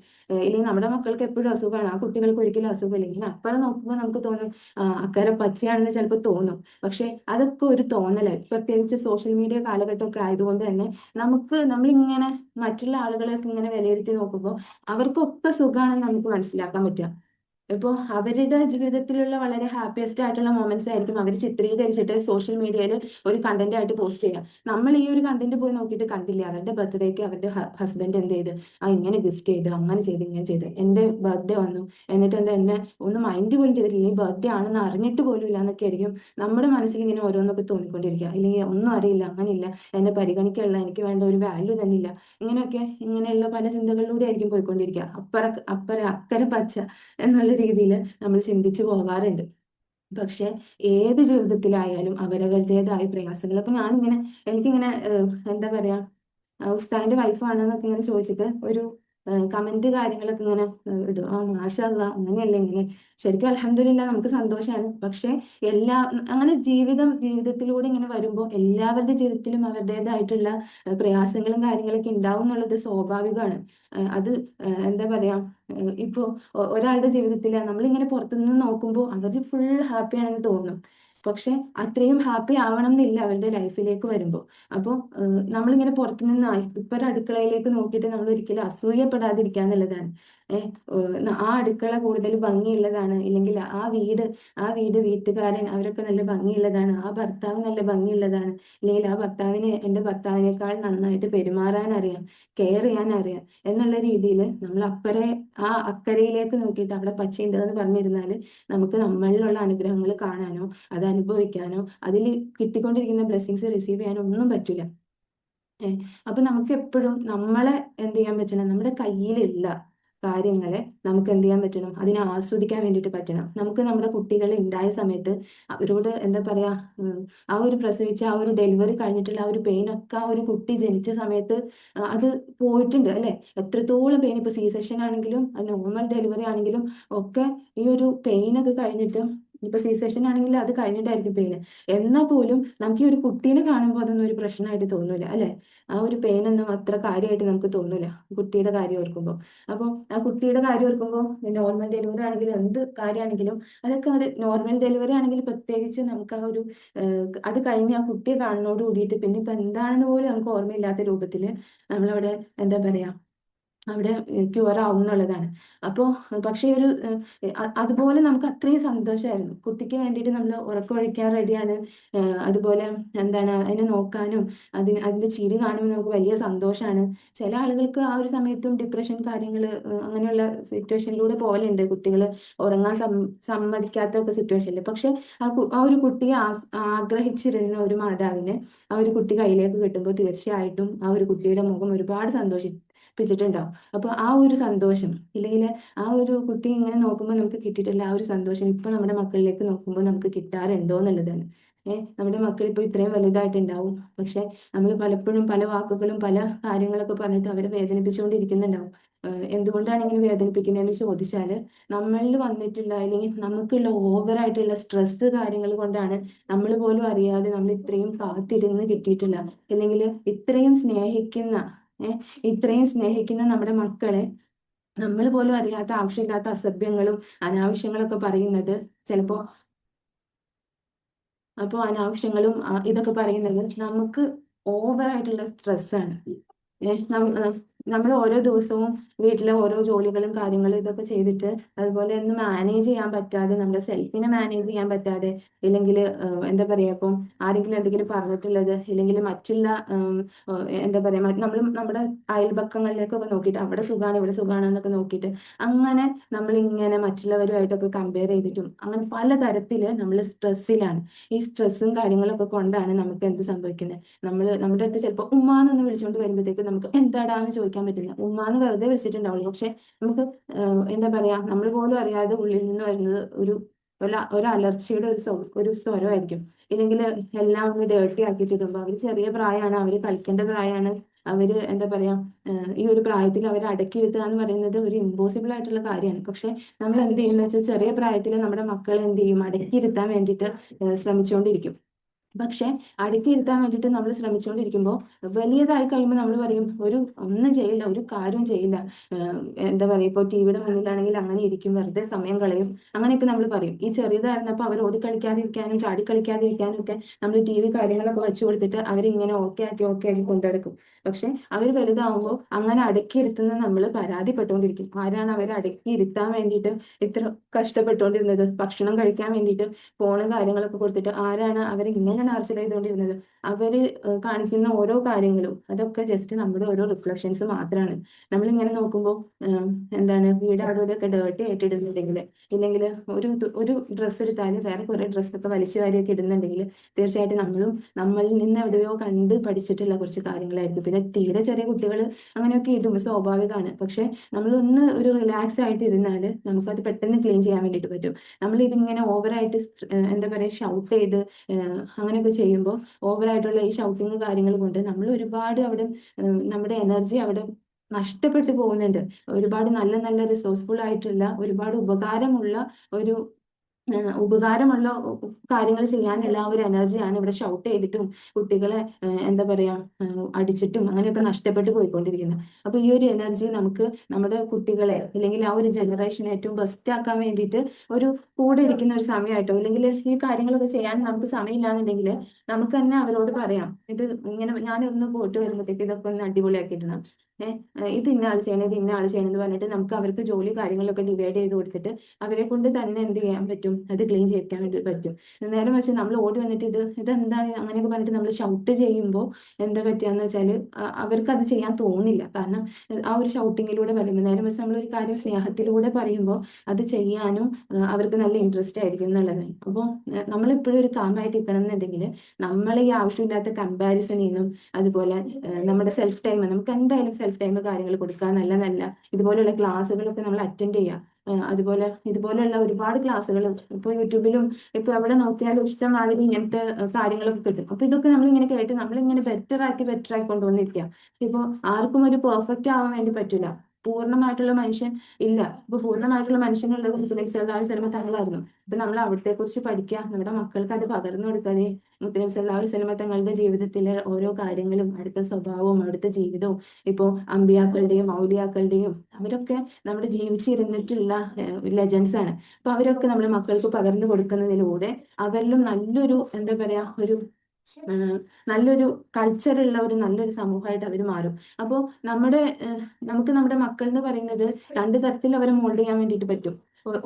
ഇല്ലെങ്കിൽ നമ്മുടെ മക്കൾക്ക് എപ്പോഴും അസുഖമാണ്, ആ കുട്ടികൾക്ക് ഒരിക്കലും അസുഖമില്ല. ഇങ്ങനെ അപ്പുറം നോക്കുമ്പോൾ നമുക്ക് തോന്നും അക്കരെ പച്ചയാണെന്ന് ചിലപ്പോൾ തോന്നും. പക്ഷെ അതൊക്കെ ഒരു തോന്നലായി. പ്രത്യേകിച്ച് സോഷ്യൽ മീഡിയ കാലഘട്ടമൊക്കെ ആയതുകൊണ്ട് തന്നെ നമ്മളിങ്ങനെ മറ്റുള്ള ആളുകളെയൊക്കെ ഇങ്ങനെ വിലയിരുത്തി നോക്കുമ്പോൾ അവർക്കൊക്കെ സുഖമാണെന്ന് നമുക്ക് മനസ്സിലാക്കാൻ പറ്റുക. ഇപ്പോൾ അവരുടെ ജീവിതത്തിലുള്ള വളരെ ഹാപ്പിയസ്റ്റ് ആയിട്ടുള്ള മൊമെന്റ്സ് ആയിരിക്കും അവർ ചിത്രീകരിച്ചിട്ട് സോഷ്യൽ മീഡിയയിൽ ഒരു കണ്ടന്റ് ആയിട്ട് പോസ്റ്റ് ചെയ്യുക. നമ്മൾ ഈ ഒരു കണ്ടന്റ് പോയി നോക്കിയിട്ട് കണ്ടില്ല, അവരുടെ ബർത്ത്ഡേക്ക് അവരുടെ ഹസ്ബൻഡ് എന്ത് ചെയ്ത്, ഇങ്ങനെ ഗിഫ്റ്റ് ചെയ്ത്, അങ്ങനെ ചെയ്ത്, ഇങ്ങനെ ചെയ്ത്, എൻ്റെ ബർത്ത്ഡേ വന്നു എന്നിട്ട് എന്താ എന്നെ ഒന്ന് മൈൻഡ് പോലും ചെയ്തിട്ടില്ല, ഈ ബർത്ത്ഡേ ആണെന്ന് അറിഞ്ഞിട്ട് പോലും ഇല്ല എന്നൊക്കെ ആയിരിക്കും നമ്മുടെ മനസ്സിൽ ഇങ്ങനെ ഓരോന്നൊക്കെ തോന്നിക്കൊണ്ടിരിക്കുക. ഇല്ലെങ്കിൽ ഒന്നും അറിയില്ല, അങ്ങനെയില്ല, എന്നെ പരിഗണിക്കാനുള്ള, എനിക്ക് വേണ്ട ഒരു വാല്യൂ തന്നെ ഇല്ല, ഇങ്ങനെയുള്ള പല ചിന്തകളിലൂടെ ആയിരിക്കും പോയിക്കൊണ്ടിരിക്കുക. അക്കരെ പച്ച എന്നുള്ള രീതിയിൽ നമ്മൾ ചിന്തിച്ചു പോകാറുണ്ട്. പക്ഷെ ഏത് ജീവിതത്തിലായാലും അവരവരുടേതായ പ്രയാസങ്ങൾ. അപ്പൊ എനിക്കിങ്ങനെ എന്താ പറയാ, ഉസ്താദിന്റെ വൈഫാണെന്നൊക്കെ ഇങ്ങനെ ചോദിച്ചിട്ട് ഒരു കമന്റ് കാര്യങ്ങളൊക്കെ ഇങ്ങനെ ഇടും, മാഷാ അല്ലാ അങ്ങനെയല്ല ഇങ്ങനെ. ശരിക്കും അൽഹംദുലില്ലാ നമുക്ക് സന്തോഷമാണ്. പക്ഷെ അങ്ങനെ ജീവിതത്തിലൂടെ ഇങ്ങനെ വരുമ്പോൾ എല്ലാവരുടെ ജീവിതത്തിലും അവരുടേതായിട്ടുള്ള പ്രയാസങ്ങളും കാര്യങ്ങളൊക്കെ ഉണ്ടാവും എന്നുള്ളത് സ്വാഭാവികമാണ്. അത് എന്താ പറയാ, ഇപ്പോ ഒരാളുടെ ജീവിതത്തിൽ നമ്മളിങ്ങനെ പുറത്തുനിന്ന് നോക്കുമ്പോൾ അവർ ഫുൾ ഹാപ്പി ആണെന്ന് തോന്നും. പക്ഷെ അത്രയും ഹാപ്പി ആവണം എന്നില്ല അവരുടെ ലൈഫിലേക്ക് വരുമ്പോൾ. അപ്പോൾ നമ്മളിങ്ങനെ പുറത്തുനിന്നായി ഇപ്പൊ ഒരു അടുക്കളയിലേക്ക് നോക്കിയിട്ട് നമ്മൾ ഒരിക്കലും അസൂയപ്പെടാതിരിക്കുക എന്നുള്ളതാണ്. ആ അടുക്കള കൂടുതൽ ഭംഗിയുള്ളതാണ്, ഇല്ലെങ്കിൽ ആ വീട് വീട്ടുകാരൻ അവരൊക്കെ നല്ല ഭംഗിയുള്ളതാണ്, ആ ഭർത്താവ് നല്ല ഭംഗിയുള്ളതാണ്, ഇല്ലെങ്കിൽ ആ ഭർത്താവിന് എൻ്റെ ഭർത്താവിനേക്കാൾ നന്നായിട്ട് പെരുമാറാൻ അറിയാം, കെയർ ചെയ്യാൻ അറിയാം എന്നുള്ള രീതിയിൽ നമ്മൾ അക്കരയിലേക്ക് നോക്കിയിട്ട് അവിടെ പച്ചയുണ്ട് എന്ന് പറഞ്ഞിരുന്നാൽ നമുക്ക് നമ്മളിലുള്ള അനുഗ്രഹങ്ങൾ കാണാനോ അത് അനുഭവിക്കാനോ അതിൽ കിട്ടിക്കൊണ്ടിരിക്കുന്ന ബ്ലെസ്സിങ്സ് റിസീവ് ചെയ്യാനോ ഒന്നും പറ്റില്ല. അപ്പൊ നമുക്ക് എപ്പോഴും നമ്മളെ എന്ത് ചെയ്യാൻ പറ്റണം, നമ്മുടെ കയ്യിലുള്ള കാര്യങ്ങളെ നമുക്ക് എന്ത് ചെയ്യാൻ പറ്റണം, അതിനെ ആസ്വദിക്കാൻ വേണ്ടിയിട്ട് പറ്റണം. നമുക്ക് നമ്മുടെ കുട്ടികൾ ഉണ്ടായ സമയത്ത് അവരോട് എന്താ പറയാ, ആ ഒരു പ്രസവിച്ച ആ ഒരു ഡെലിവറി കഴിഞ്ഞിട്ടുള്ള ആ ഒരു പെയിൻ ഒക്കെ ആ ഒരു കുട്ടി ജനിച്ച സമയത്ത് അത് പോയിട്ടുണ്ട് അല്ലെ. എത്രത്തോളം പെയിൻ, ഇപ്പൊ സി സെക്ഷൻ ആണെങ്കിലും നോർമൽ ഡെലിവറി ആണെങ്കിലും ഒക്കെ ഈ ഒരു പെയിൻ ഒക്കെ കഴിഞ്ഞിട്ട്, ഇപ്പൊ സി സെക്ഷൻ ആണെങ്കിൽ അത് കഴിഞ്ഞിട്ടായിരിക്കും പെയിൻ, എന്നാൽ പോലും നമുക്ക് ഈ ഒരു കുട്ടീനെ കാണുമ്പോൾ അതൊന്നും ഒരു പ്രശ്നമായിട്ട് തോന്നൂല അല്ലെ. ആ ഒരു പെയിൻ ഒന്നും അത്ര കാര്യമായിട്ട് നമുക്ക് തോന്നൂല കുട്ടിയുടെ കാര്യം ഓർക്കുമ്പോൾ. അപ്പോൾ ആ കുട്ടിയുടെ കാര്യം ഓർക്കുമ്പോൾ നോർമൽ ഡെലിവറി ആണെങ്കിലും എന്ത് കാര്യമാണെങ്കിലും അതൊക്കെ ഒരു നോർമൽ ഡെലിവറി ആണെങ്കിൽ പ്രത്യേകിച്ച് നമുക്ക് ആ ഒരു അത് കഴിഞ്ഞ് ആ കുട്ടിയെ കാണുന്നതോട് കൂടിയിട്ട് പിന്നെ ഇപ്പൊ എന്താണെന്ന് പോലും നമുക്ക് ഓർമ്മയില്ലാത്ത രൂപത്തിൽ നമ്മളവിടെ എന്താ പറയാ, അവിടെ ക്യൂർ ആവും എന്നുള്ളതാണ്. അപ്പോൾ പക്ഷേ അതുപോലെ നമുക്ക് അത്രയും സന്തോഷമായിരുന്നു, കുട്ടിക്ക് വേണ്ടിയിട്ട് നമ്മൾ ഉറക്കമൊഴിക്കാൻ റെഡിയാണ്. അതുപോലെ എന്താണ് അതിനെ നോക്കാനും അതിന്റെ ചിരി കാണുമ്പോൾ നമുക്ക് വലിയ സന്തോഷമാണ്. ചില ആളുകൾക്ക് ആ ഒരു സമയത്തും ഡിപ്രഷൻ കാര്യങ്ങൾ അങ്ങനെയുള്ള സിറ്റുവേഷനിലൂടെ പോലെയുണ്ട്, കുട്ടികൾ ഉറങ്ങാൻ സമ്മതിക്കാത്ത ഒക്കെ സിറ്റുവേഷനിൽ. പക്ഷെ ആ ഒരു കുട്ടിയെ ആഗ്രഹിച്ചിരുന്ന ഒരു മാതാവിനെ ആ ഒരു കുട്ടി കയ്യിലേക്ക് കിട്ടുമ്പോൾ തീർച്ചയായിട്ടും ആ ഒരു കുട്ടിയുടെ മുഖം ഒരുപാട് സന്തോഷിപ്പിച്ചിട്ടുണ്ടാവും. അപ്പൊ ആ ഒരു സന്തോഷം, ഇല്ലെങ്കിൽ ആ ഒരു കുട്ടി ഇങ്ങനെ നോക്കുമ്പോൾ നമുക്ക് കിട്ടിയിട്ടില്ല ആ ഒരു സന്തോഷം ഇപ്പൊ നമ്മുടെ മക്കളിലേക്ക് നോക്കുമ്പോൾ നമുക്ക് കിട്ടാറുണ്ടോ എന്നുള്ളതാണ്. നമ്മുടെ മക്കൾ ഇപ്പൊ ഇത്രയും വലുതായിട്ടുണ്ടാവും, പക്ഷെ നമ്മൾ പലപ്പോഴും പല വാക്കുകളും പല കാര്യങ്ങളൊക്കെ പറഞ്ഞിട്ട് അവരെ വേദനിപ്പിച്ചുകൊണ്ടിരിക്കുന്നുണ്ടാവും. എന്തുകൊണ്ടാണ് ഇങ്ങനെ വേദനിപ്പിക്കുന്നതെന്ന് ചോദിച്ചാല് നമ്മളിൽ വന്നിട്ടുള്ള അല്ലെങ്കിൽ നമുക്കുള്ള ഓവറായിട്ടുള്ള സ്ട്രെസ് കാര്യങ്ങൾ കൊണ്ടാണ്. നമ്മൾ പോലും അറിയാതെ നമ്മൾ ഇത്രയും കാത്തിരുന്ന് കിട്ടിയിട്ടില്ല, അല്ലെങ്കിൽ ഇത്രയും സ്നേഹിക്കുന്ന നമ്മുടെ മക്കളെ നമ്മൾ പോലും അറിയാത്ത ആവശ്യമില്ലാത്ത അസഭ്യങ്ങളും അനാവശ്യങ്ങളൊക്കെ പറയുന്നത് ചിലപ്പോ അപ്പോൾ അനാവശ്യങ്ങളും ഇതൊക്കെ പറയുന്നത് നമുക്ക് ഓവറായിട്ടുള്ള സ്ട്രെസ്സാണ്. നമ്മൾ ഓരോ ദിവസവും വീട്ടിലെ ഓരോ ജോലികളും കാര്യങ്ങളും ഇതൊക്കെ ചെയ്തിട്ട് അതുപോലെ ഒന്ന് മാനേജ് ചെയ്യാൻ പറ്റാതെ, നമ്മുടെ സെൽഫിനെ മാനേജ് ചെയ്യാൻ പറ്റാതെ, ഇല്ലെങ്കിൽ എന്താ പറയുക, ഇപ്പം ആരെങ്കിലും എന്തെങ്കിലും പറഞ്ഞിട്ടുള്ളത്, ഇല്ലെങ്കിൽ മറ്റുള്ള എന്താ പറയുക, നമ്മൾ നമ്മുടെ അയൽപക്കങ്ങളിലേക്കൊക്കെ നോക്കിയിട്ട് അവിടെ സുഖമാണ് ഇവിടെ സുഖമാണ് എന്നൊക്കെ നോക്കിയിട്ട് അങ്ങനെ നമ്മളിങ്ങനെ മറ്റുള്ളവരുമായിട്ടൊക്കെ കമ്പയർ ചെയ്തിട്ടും അങ്ങനെ പലതരത്തിൽ നമ്മൾ സ്ട്രെസ്സിലാണ്. ഈ സ്ട്രെസ്സും കാര്യങ്ങളൊക്കെ കൊണ്ടാണ് നമുക്ക് എന്ത് സംഭവിക്കുന്നത്, നമ്മുടെ അടുത്ത് ചിലപ്പോൾ ഉമ്മാന്നൊന്ന് വിളിച്ചുകൊണ്ട് വരുമ്പോഴത്തേക്ക് നമുക്ക് എന്താടാന്ന് ചോദിക്കാൻ പറ്റില്ല. ഉമ്മാന്ന് വെറുതെ വിളിച്ചിട്ടുണ്ടാവുള്ളൂ, പക്ഷെ നമുക്ക് എന്താ പറയാ, നമ്മൾ പോലും അറിയാതെ ഉള്ളിൽ നിന്ന് വരുന്നത് ഒരു അലർച്ചയുടെ ഒരു സ്വരമായിരിക്കും. ഇല്ലെങ്കിൽ എല്ലാം ഒന്ന് ഡേർട്ടി ആക്കിയിട്ടിടുമ്പോൾ, അവർ ചെറിയ പ്രായമാണ്, അവർ കളിക്കേണ്ട പ്രായമാണ്, അവര് എന്താ പറയാ, ഈ ഒരു പ്രായത്തിൽ അവരെ അടക്കിയിരുത്തുക എന്ന് പറയുന്നത് ഒരു ഇമ്പോസിബിൾ ആയിട്ടുള്ള കാര്യമാണ്. പക്ഷെ നമ്മൾ എന്ത് ചെയ്യുന്ന വെച്ചാൽ ചെറിയ പ്രായത്തിൽ നമ്മുടെ മക്കളെ എന്ത് ചെയ്യും, അടക്കിയിരുത്താൻ വേണ്ടിയിട്ട് ശ്രമിച്ചുകൊണ്ടിരിക്കും. പക്ഷെ അടക്കിയിരുത്താൻ വേണ്ടിയിട്ട് നമ്മൾ ശ്രമിച്ചുകൊണ്ടിരിക്കുമ്പോൾ വലിയതായി കഴിയുമ്പോൾ നമ്മൾ പറയും ഒന്നും ചെയ്യില്ല, ഒരു കാര്യവും ചെയ്യില്ല, എന്താ പറയുക, ഇപ്പോൾ ടിവിയുടെ മുന്നിലാണെങ്കിൽ അങ്ങനെ ഇരിക്കും, വെറുതെ സമയം കളയും, അങ്ങനെയൊക്കെ നമ്മൾ പറയും. ഈ ചെറുതായിരുന്നപ്പോൾ അവർ ഓടിക്കളിക്കാതിരിക്കാനും ചാടിക്കളിക്കാതിരിക്കാനും ഒക്കെ നമ്മൾ ടി വി കാര്യങ്ങളൊക്കെ വെച്ചു കൊടുത്തിട്ട് അവരിങ്ങനെ ഓക്കെ ആക്കി കൊണ്ടുനടക്കും. പക്ഷെ അവർ വലുതാവുമ്പോൾ അങ്ങനെ അടക്കിയിരുത്തുന്ന നമ്മൾ പരാതിപ്പെട്ടുകൊണ്ടിരിക്കും. ആരാണ് അവരെ അടക്കിയിരുത്താൻ വേണ്ടിയിട്ട് ഇത്ര കഷ്ടപ്പെട്ടുകൊണ്ടിരുന്നത്? ഭക്ഷണം കഴിക്കാൻ വേണ്ടിയിട്ട് ഫോണും കാര്യങ്ങളൊക്കെ കൊടുത്തിട്ട് ആരാണ് അവരെ ഇങ്ങനെ ടാർച്ചർ ചെയ്തുകൊണ്ടിരുന്നത്? അവര് കാണിക്കുന്ന ഓരോ കാര്യങ്ങളും അതൊക്കെ ജസ്റ്റ് നമ്മുടെ ഓരോ റിഫ്ലക്ഷൻസ് മാത്രമാണ്. നമ്മളിങ്ങനെ നോക്കുമ്പോൾ എന്താണ്, വീട് അവിടെയൊക്കെ ഡേർട്ടി ആയിട്ട് ഇടുന്നുണ്ടെങ്കിൽ, ഇല്ലെങ്കിൽ ഒരു ഡ്രസ്സ് എടുത്താൽ വേറെ കുറെ ഡ്രസ്സൊക്കെ വലിച്ചു വാരിയൊക്കെ ഇടുന്നുണ്ടെങ്കിൽ, തീർച്ചയായിട്ടും നമ്മളിൽ നിന്ന് എവിടെയോ കണ്ട് പഠിച്ചിട്ടുള്ള കുറച്ച് കാര്യങ്ങളായിരിക്കും. പിന്നെ തീരെ ചെറിയ കുട്ടികൾ അങ്ങനെയൊക്കെ ഇടും, സ്വാഭാവികമാണ്. പക്ഷെ നമ്മളൊന്ന് ഒരു റിലാക്സ് ആയിട്ട് ഇരുന്നാൽ നമുക്കത് പെട്ടെന്ന് ക്ലീൻ ചെയ്യാൻ വേണ്ടിയിട്ട് പറ്റും. നമ്മൾ ഇതിങ്ങനെ ഓവറായിട്ട് എന്താ പറയുക, ഷൗട്ട് ചെയ്ത് അങ്ങനെയൊക്കെ ചെയ്യുമ്പോൾ, ഓവറായിട്ടുള്ള ഈ ഷൗട്ടിങ് കാര്യങ്ങൾ കൊണ്ട് നമ്മൾ ഒരുപാട് അവിടെ നമ്മുടെ എനർജി അവിടെ നഷ്ടപ്പെട്ടു പോകുന്നുണ്ട്. ഒരുപാട് നല്ല നല്ല റിസോഴ്സ്ഫുൾ ആയിട്ടുള്ള ഒരുപാട് ഒരു ഉപകാരമുള്ള കാര്യങ്ങൾ ചെയ്യാനുള്ള ആ ഒരു എനർജിയാണ് ഇവിടെ ഷൗട്ട് ചെയ്തിട്ടും കുട്ടികളെ എന്താ പറയാ, അടിച്ചിട്ടും അങ്ങനെയൊക്കെ നഷ്ടപ്പെട്ടു പോയിക്കൊണ്ടിരിക്കുന്നത്. അപ്പൊ ഈ ഒരു എനർജി നമുക്ക് നമ്മുടെ കുട്ടികളെ, അല്ലെങ്കിൽ ആ ഒരു ജനറേഷനെ ഏറ്റവും ബെസ്റ്റ് ആക്കാൻ വേണ്ടിയിട്ട് ഒരു കൂടെ ഇരിക്കുന്ന ഒരു സമയമായിട്ടോ, അല്ലെങ്കിൽ ഈ കാര്യങ്ങളൊക്കെ ചെയ്യാൻ നമുക്ക് സമയമില്ലാന്നുണ്ടെങ്കിൽ നമുക്ക് തന്നെ അവരോട് പറയാം, ഇത് ഇങ്ങനെ ഞാനൊന്ന് പോയിട്ട് വരുമ്പോഴത്തേക്ക് ഇതൊക്കെ ഒന്ന് അടിപൊളിയാക്കിയിടണം, ഇത് ഇന്ന ആൾ ചെയ്യണം, ഇത് ഇന്ന ആൾ ചെയ്യണം എന്ന് പറഞ്ഞിട്ട് നമുക്ക് അവർക്ക് ജോലി കാര്യങ്ങളൊക്കെ ഡിവൈഡ് ചെയ്ത് കൊടുത്തിട്ട് അവരെ കൊണ്ട് തന്നെ എന്ത് ചെയ്യാൻ പറ്റും, അത് ക്ലീൻ ചെയ്യിക്കാൻ വേണ്ടി പറ്റും. നേരെ വെച്ച് നമ്മൾ ഓടി വന്നിട്ട് ഇതെന്താണ് അങ്ങനെയൊക്കെ പറഞ്ഞിട്ട് നമ്മൾ ഷൗട്ട് ചെയ്യുമ്പോൾ എന്താ പറ്റുകയെന്ന് വെച്ചാൽ അവർക്ക് അത് ചെയ്യാൻ തോന്നില്ല. കാരണം ആ ഒരു ഷൗട്ടിങ്ങിലൂടെ പറയുമ്പോൾ, നേരെ വെച്ച് നമ്മളൊരു കാര്യം സ്നേഹത്തിലൂടെ പറയുമ്പോൾ അത് ചെയ്യാനും അവർക്ക് നല്ല ഇൻട്രസ്റ്റ് ആയിരിക്കും എന്നുള്ളതാണ്. അപ്പോൾ നമ്മളെപ്പോഴും ഒരു കാമായിട്ട് നിൽക്കണം എന്നുണ്ടെങ്കിൽ നമ്മൾ ഈ ആവശ്യമില്ലാത്ത കമ്പാരിസണിനും, അതുപോലെ നമ്മുടെ സെൽഫ് ടൈം, നമുക്ക് എന്തായാലും സെൽഫ് ടൈം കാര്യങ്ങൾ കൊടുക്കുക, നല്ല നല്ല ഇതുപോലെയുള്ള ക്ലാസ്സുകളൊക്കെ നമ്മൾ അറ്റൻഡ് ചെയ്യുക. അതുപോലെ ഇതുപോലെയുള്ള ഒരുപാട് ക്ലാസ്സുകൾ ഇപ്പോൾ യൂട്യൂബിലും ഇപ്പോൾ എവിടെ നോക്കിയാലും ഇഷ്ടമാതിരി ഇങ്ങനത്തെ കാര്യങ്ങളൊക്കെ കിട്ടും. അപ്പൊ ഇതൊക്കെ നമ്മളിങ്ങനെ കേട്ട് നമ്മളിങ്ങനെ ബെറ്റർ ആക്കി കൊണ്ടുവന്നിരിക്കുക. ഇപ്പോൾ ആർക്കും ഒരു പെർഫെക്റ്റ് ആവാൻ വേണ്ടി പറ്റില്ല. പൂർണ്ണമായിട്ടുള്ള മനുഷ്യൻ ഇല്ല. ഇപ്പൊ പൂർണ്ണമായിട്ടുള്ള മനുഷ്യനുള്ളത് മുത്തനബി തങ്ങളായിരുന്നു. അപ്പൊ നമ്മൾ അവിടത്തെ കുറിച്ച് പഠിക്കുക, നമ്മുടെ മക്കൾക്ക് അത് പകർന്നു കൊടുക്കാതെ മുത്തനബി സല്ലല്ലാഹു അലൈഹി വസല്ലമ തങ്ങളുടെ ജീവിതത്തിലെ ഓരോ കാര്യങ്ങളും, അടുത്ത സ്വഭാവവും അടുത്ത ജീവിതവും, ഇപ്പോ അമ്പിയാക്കളുടെയും ഔലിയാക്കളുടെയും, അവരൊക്കെ നമ്മുടെ ജീവിച്ചിരുന്നിട്ടുള്ള ലെജൻസ് ആണ്. അപ്പൊ അവരൊക്കെ നമ്മുടെ മക്കൾക്ക് പകർന്നു കൊടുക്കുന്നതിലൂടെ അവരിലും നല്ലൊരു എന്താ പറയാ, നല്ലൊരു കൾച്ചറുള്ള ഒരു നല്ലൊരു സമൂഹമായിട്ട് അവർ മാറും. അപ്പോൾ നമുക്ക് നമ്മുടെ മക്കൾ എന്ന് പറയുന്നത് രണ്ട് തരത്തിൽ അവരെ മോൾഡ് ചെയ്യാൻ വേണ്ടിയിട്ട് പറ്റും.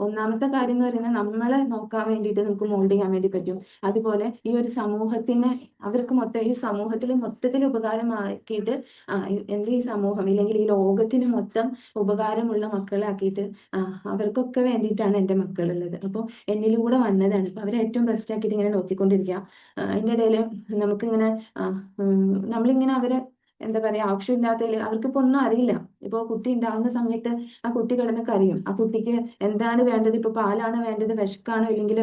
ഒന്നാമത്തെ കാര്യം എന്ന് പറയുന്നത് നമ്മളെ നോക്കാൻ വേണ്ടിയിട്ട് നമുക്ക് മോൾഡ് ചെയ്യാൻ വേണ്ടി പറ്റും. അതുപോലെ ഈ ഒരു സമൂഹത്തിന് അവർക്ക് ഈ സമൂഹത്തിൽ മൊത്തത്തിൽ ഉപകാരമാക്കിയിട്ട് എന്റെ ഈ സമൂഹം, ഇല്ലെങ്കിൽ ഈ ലോകത്തിന് മൊത്തം ഉപകാരമുള്ള മക്കളാക്കിയിട്ട് അവർക്കൊക്കെ വേണ്ടിയിട്ടാണ് എൻ്റെ മക്കളുള്ളത്. അപ്പോൾ എന്നിലൂടെ വന്നതാണ്. അപ്പൊ അവരെ ഏറ്റവും ബെസ്റ്റ് ആക്കിയിട്ട് ഇങ്ങനെ നോക്കിക്കൊണ്ടിരിക്കുക. അതിൻ്റെ ഇടയിൽ നമുക്കിങ്ങനെ നമ്മളിങ്ങനെ അവരെ എന്താ പറയാ, ആവശ്യമില്ലാത്തതിൽ അവർക്കിപ്പോ ഒന്നും അറിയില്ല. ഇപ്പൊ കുട്ടി ഉണ്ടാവുന്ന സമയത്ത് ആ കുട്ടി കിടന്ന് കരയും. ആ കുട്ടിക്ക് എന്താണ് വേണ്ടത്, ഇപ്പൊ പാലാണോ വേണ്ടത്, വിശക്കാണോ, ഇല്ലെങ്കിൽ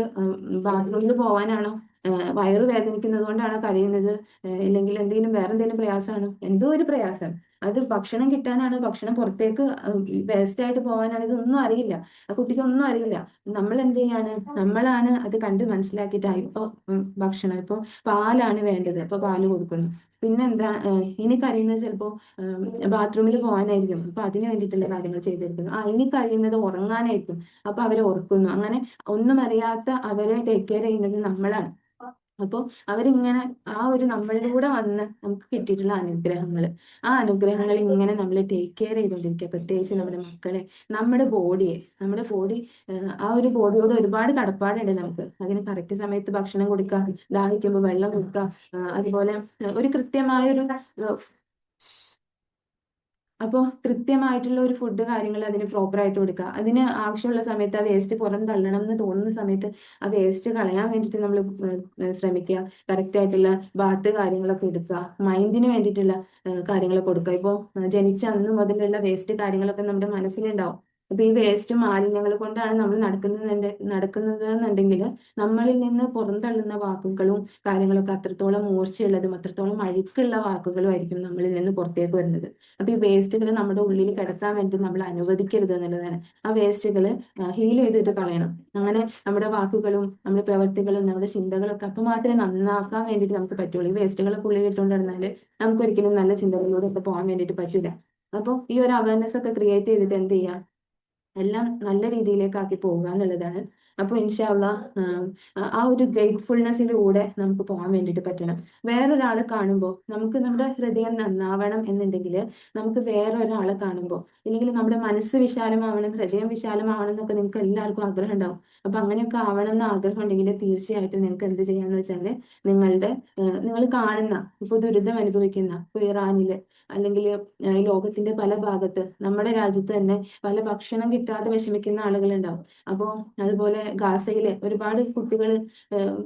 ബാത്റൂമിൽ പോവാനാണോ, വയറ് വേദനിക്കുന്നത് കൊണ്ടാണോ കരയുന്നത്, ഇല്ലെങ്കിൽ എന്തെങ്കിലും വേറെ എന്തെങ്കിലും പ്രയാസമാണോ, എന്തോ ഒരു പ്രയാസം, അത് ഭക്ഷണം കിട്ടാനാണ്, ഭക്ഷണം പുറത്തേക്ക് വേസ്റ്റ് ആയിട്ട് പോകാനാണ്, ഇതൊന്നും അറിയില്ല. ആ കുട്ടിക്ക് ഒന്നും അറിയില്ല. നമ്മൾ എന്ത് ചെയ്യാണ്, നമ്മളാണ് അത് കണ്ട് മനസ്സിലാക്കിയിട്ട് ഇപ്പൊ ഭക്ഷണം, ഇപ്പൊ പാലാണ് വേണ്ടത്, ഇപ്പൊ പാല് കൊടുക്കുന്നു. പിന്നെ എന്താ, ഇനി കരയുന്നത് ചിലപ്പോ ബാത്റൂമിൽ പോകാനായിരിക്കും, അപ്പൊ അതിന് വേണ്ടിയിട്ടുള്ള കാര്യങ്ങൾ ചെയ്തെടുക്കുന്നു. ഇനി കഴിയുന്നത് ഉറങ്ങാനായിരിക്കും, അപ്പൊ അവരെ ഉറക്കുന്നു. അങ്ങനെ ഒന്നും അറിയാത്ത അവരെ ടേക്ക് കെയർ ചെയ്യുന്നത് നമ്മളാണ്. അപ്പോൾ അവരിങ്ങനെ ആ ഒരു നമ്മളിലൂടെ വന്ന് നമുക്ക് കിട്ടിയിട്ടുള്ള അനുഗ്രഹങ്ങൾ, ആ അനുഗ്രഹങ്ങൾ ഇങ്ങനെ നമ്മൾ ടേക്ക് കെയർ ചെയ്തുകൊണ്ടിരിക്കുക. പ്രത്യേകിച്ച് നമ്മുടെ മക്കളെ, നമ്മുടെ ബോഡി ആ ഒരു ബോഡിയോട് ഒരുപാട് കടപ്പാടുണ്ട് നമുക്ക്. അതിന് കറക്റ്റ് സമയത്ത് ഭക്ഷണം കൊടുക്കുക, ദാഹിക്കുമ്പോൾ വെള്ളം കൊടുക്കുക, അതുപോലെ ഒരു കൃത്യമായൊരു അപ്പോൾ കൃത്യമായിട്ടുള്ള ഒരു ഫുഡ് കാര്യങ്ങൾ അതിന് പ്രോപ്പറായിട്ട് കൊടുക്കുക. അതിന് ആവശ്യമുള്ള സമയത്ത് ആ വേസ്റ്റ് പുറം തള്ളണം എന്ന് തോന്നുന്ന സമയത്ത് ആ വേസ്റ്റ് കളയാൻ വേണ്ടിയിട്ട് നമ്മൾ ശ്രമിക്കുക. കറക്റ്റ് ആയിട്ടുള്ള ബാത്ത് കാര്യങ്ങളൊക്കെ എടുക്കുക. മൈൻഡിന് വേണ്ടിയിട്ടുള്ള കാര്യങ്ങളൊക്കെ കൊടുക്കുക. ഇപ്പോൾ ജനിച്ച അന്ന് മുതലുള്ള വേസ്റ്റ് കാര്യങ്ങളൊക്കെ നമ്മുടെ മനസ്സിലുണ്ടാവും. അപ്പൊ ഈ വേസ്റ്റ് മാലിന്യങ്ങൾ കൊണ്ടാണ് നമ്മൾ നടക്കുന്നത് എന്നുണ്ടെങ്കിൽ നമ്മളിൽ നിന്ന് പുറന്തള്ളുന്ന വാക്കുകളും കാര്യങ്ങളൊക്കെ അത്രത്തോളം മൂർച്ചയുള്ളതും അത്രത്തോളം അഴുക്കുള്ള വാക്കുകളും ആയിരിക്കും നമ്മളിൽ നിന്ന് പുറത്തേക്ക് വരുന്നത്. അപ്പൊ ഈ വേസ്റ്റുകൾ നമ്മുടെ ഉള്ളിൽ കിടക്കാൻ വേണ്ടി നമ്മൾ അനുവദിക്കരുത് എന്നുള്ളതാണ്. ആ വേസ്റ്റുകൾ ഹീൽ ചെയ്തിട്ട് കളയണം. അങ്ങനെ നമ്മുടെ വാക്കുകളും നമ്മുടെ പ്രവൃത്തികളും നമ്മുടെ ചിന്തകളും ഒക്കെ അപ്പൊ മാത്രമേ നന്നാക്കാൻ വേണ്ടിയിട്ട് നമുക്ക് പറ്റുള്ളൂ. ഈ വേസ്റ്റുകളൊക്കെ ഉള്ളിൽ ഇട്ടുകൊണ്ട് നടന്നാൽ നമുക്ക് ഒരിക്കലും നല്ല ചിന്തകളിലൂടെ ഒക്കെ പോകാൻ വേണ്ടിയിട്ട് പറ്റില്ല. അപ്പോൾ ഈ ഒരു അവയർനെസ് ഒക്കെ ക്രിയേറ്റ് ചെയ്തിട്ട് എന്ത് ചെയ്യാം, എല്ലാം നല്ല രീതിയിലേക്ക് ആക്കി പോകുക എന്നുള്ളതാണ്. അപ്പോൾ ഇൻഷാ അള്ളാഹ് ആ ഒരു ഗ്രേറ്റ്ഫുൾനെസ്സിലൂടെ നമുക്ക് പോകാൻ വേണ്ടിയിട്ട് പറ്റണം. വേറൊരാളെ കാണുമ്പോൾ നമുക്ക് നമ്മുടെ ഹൃദയം നന്നാവണം എന്നുണ്ടെങ്കിൽ നമുക്ക് വേറൊരാളെ കാണുമ്പോൾ, ഇല്ലെങ്കിൽ നമ്മുടെ മനസ്സ് വിശാലമാവണം, ഹൃദയം വിശാലമാവണം എന്നൊക്കെ നിങ്ങൾക്ക് എല്ലാവർക്കും ആഗ്രഹം ഉണ്ടാവും. അപ്പൊ അങ്ങനെയൊക്കെ ആവണം എന്ന് ആഗ്രഹം ഉണ്ടെങ്കിൽ തീർച്ചയായിട്ടും നിങ്ങൾക്ക് എന്ത് ചെയ്യാന്ന് വെച്ചാൽ നിങ്ങൾ കാണുന്ന ഇപ്പൊ ദുരിതം അനുഭവിക്കുന്ന ഇപ്പൊ ഇറാനില് അല്ലെങ്കിൽ ലോകത്തിന്റെ പല ഭാഗത്ത്, നമ്മുടെ രാജ്യത്ത് തന്നെ പല ഭക്ഷണം കിട്ടാതെ വിഷമിക്കുന്ന ആളുകളുണ്ടാവും. അപ്പോൾ അതുപോലെ ഗാസയിലെ ഒരുപാട് കുട്ടികൾ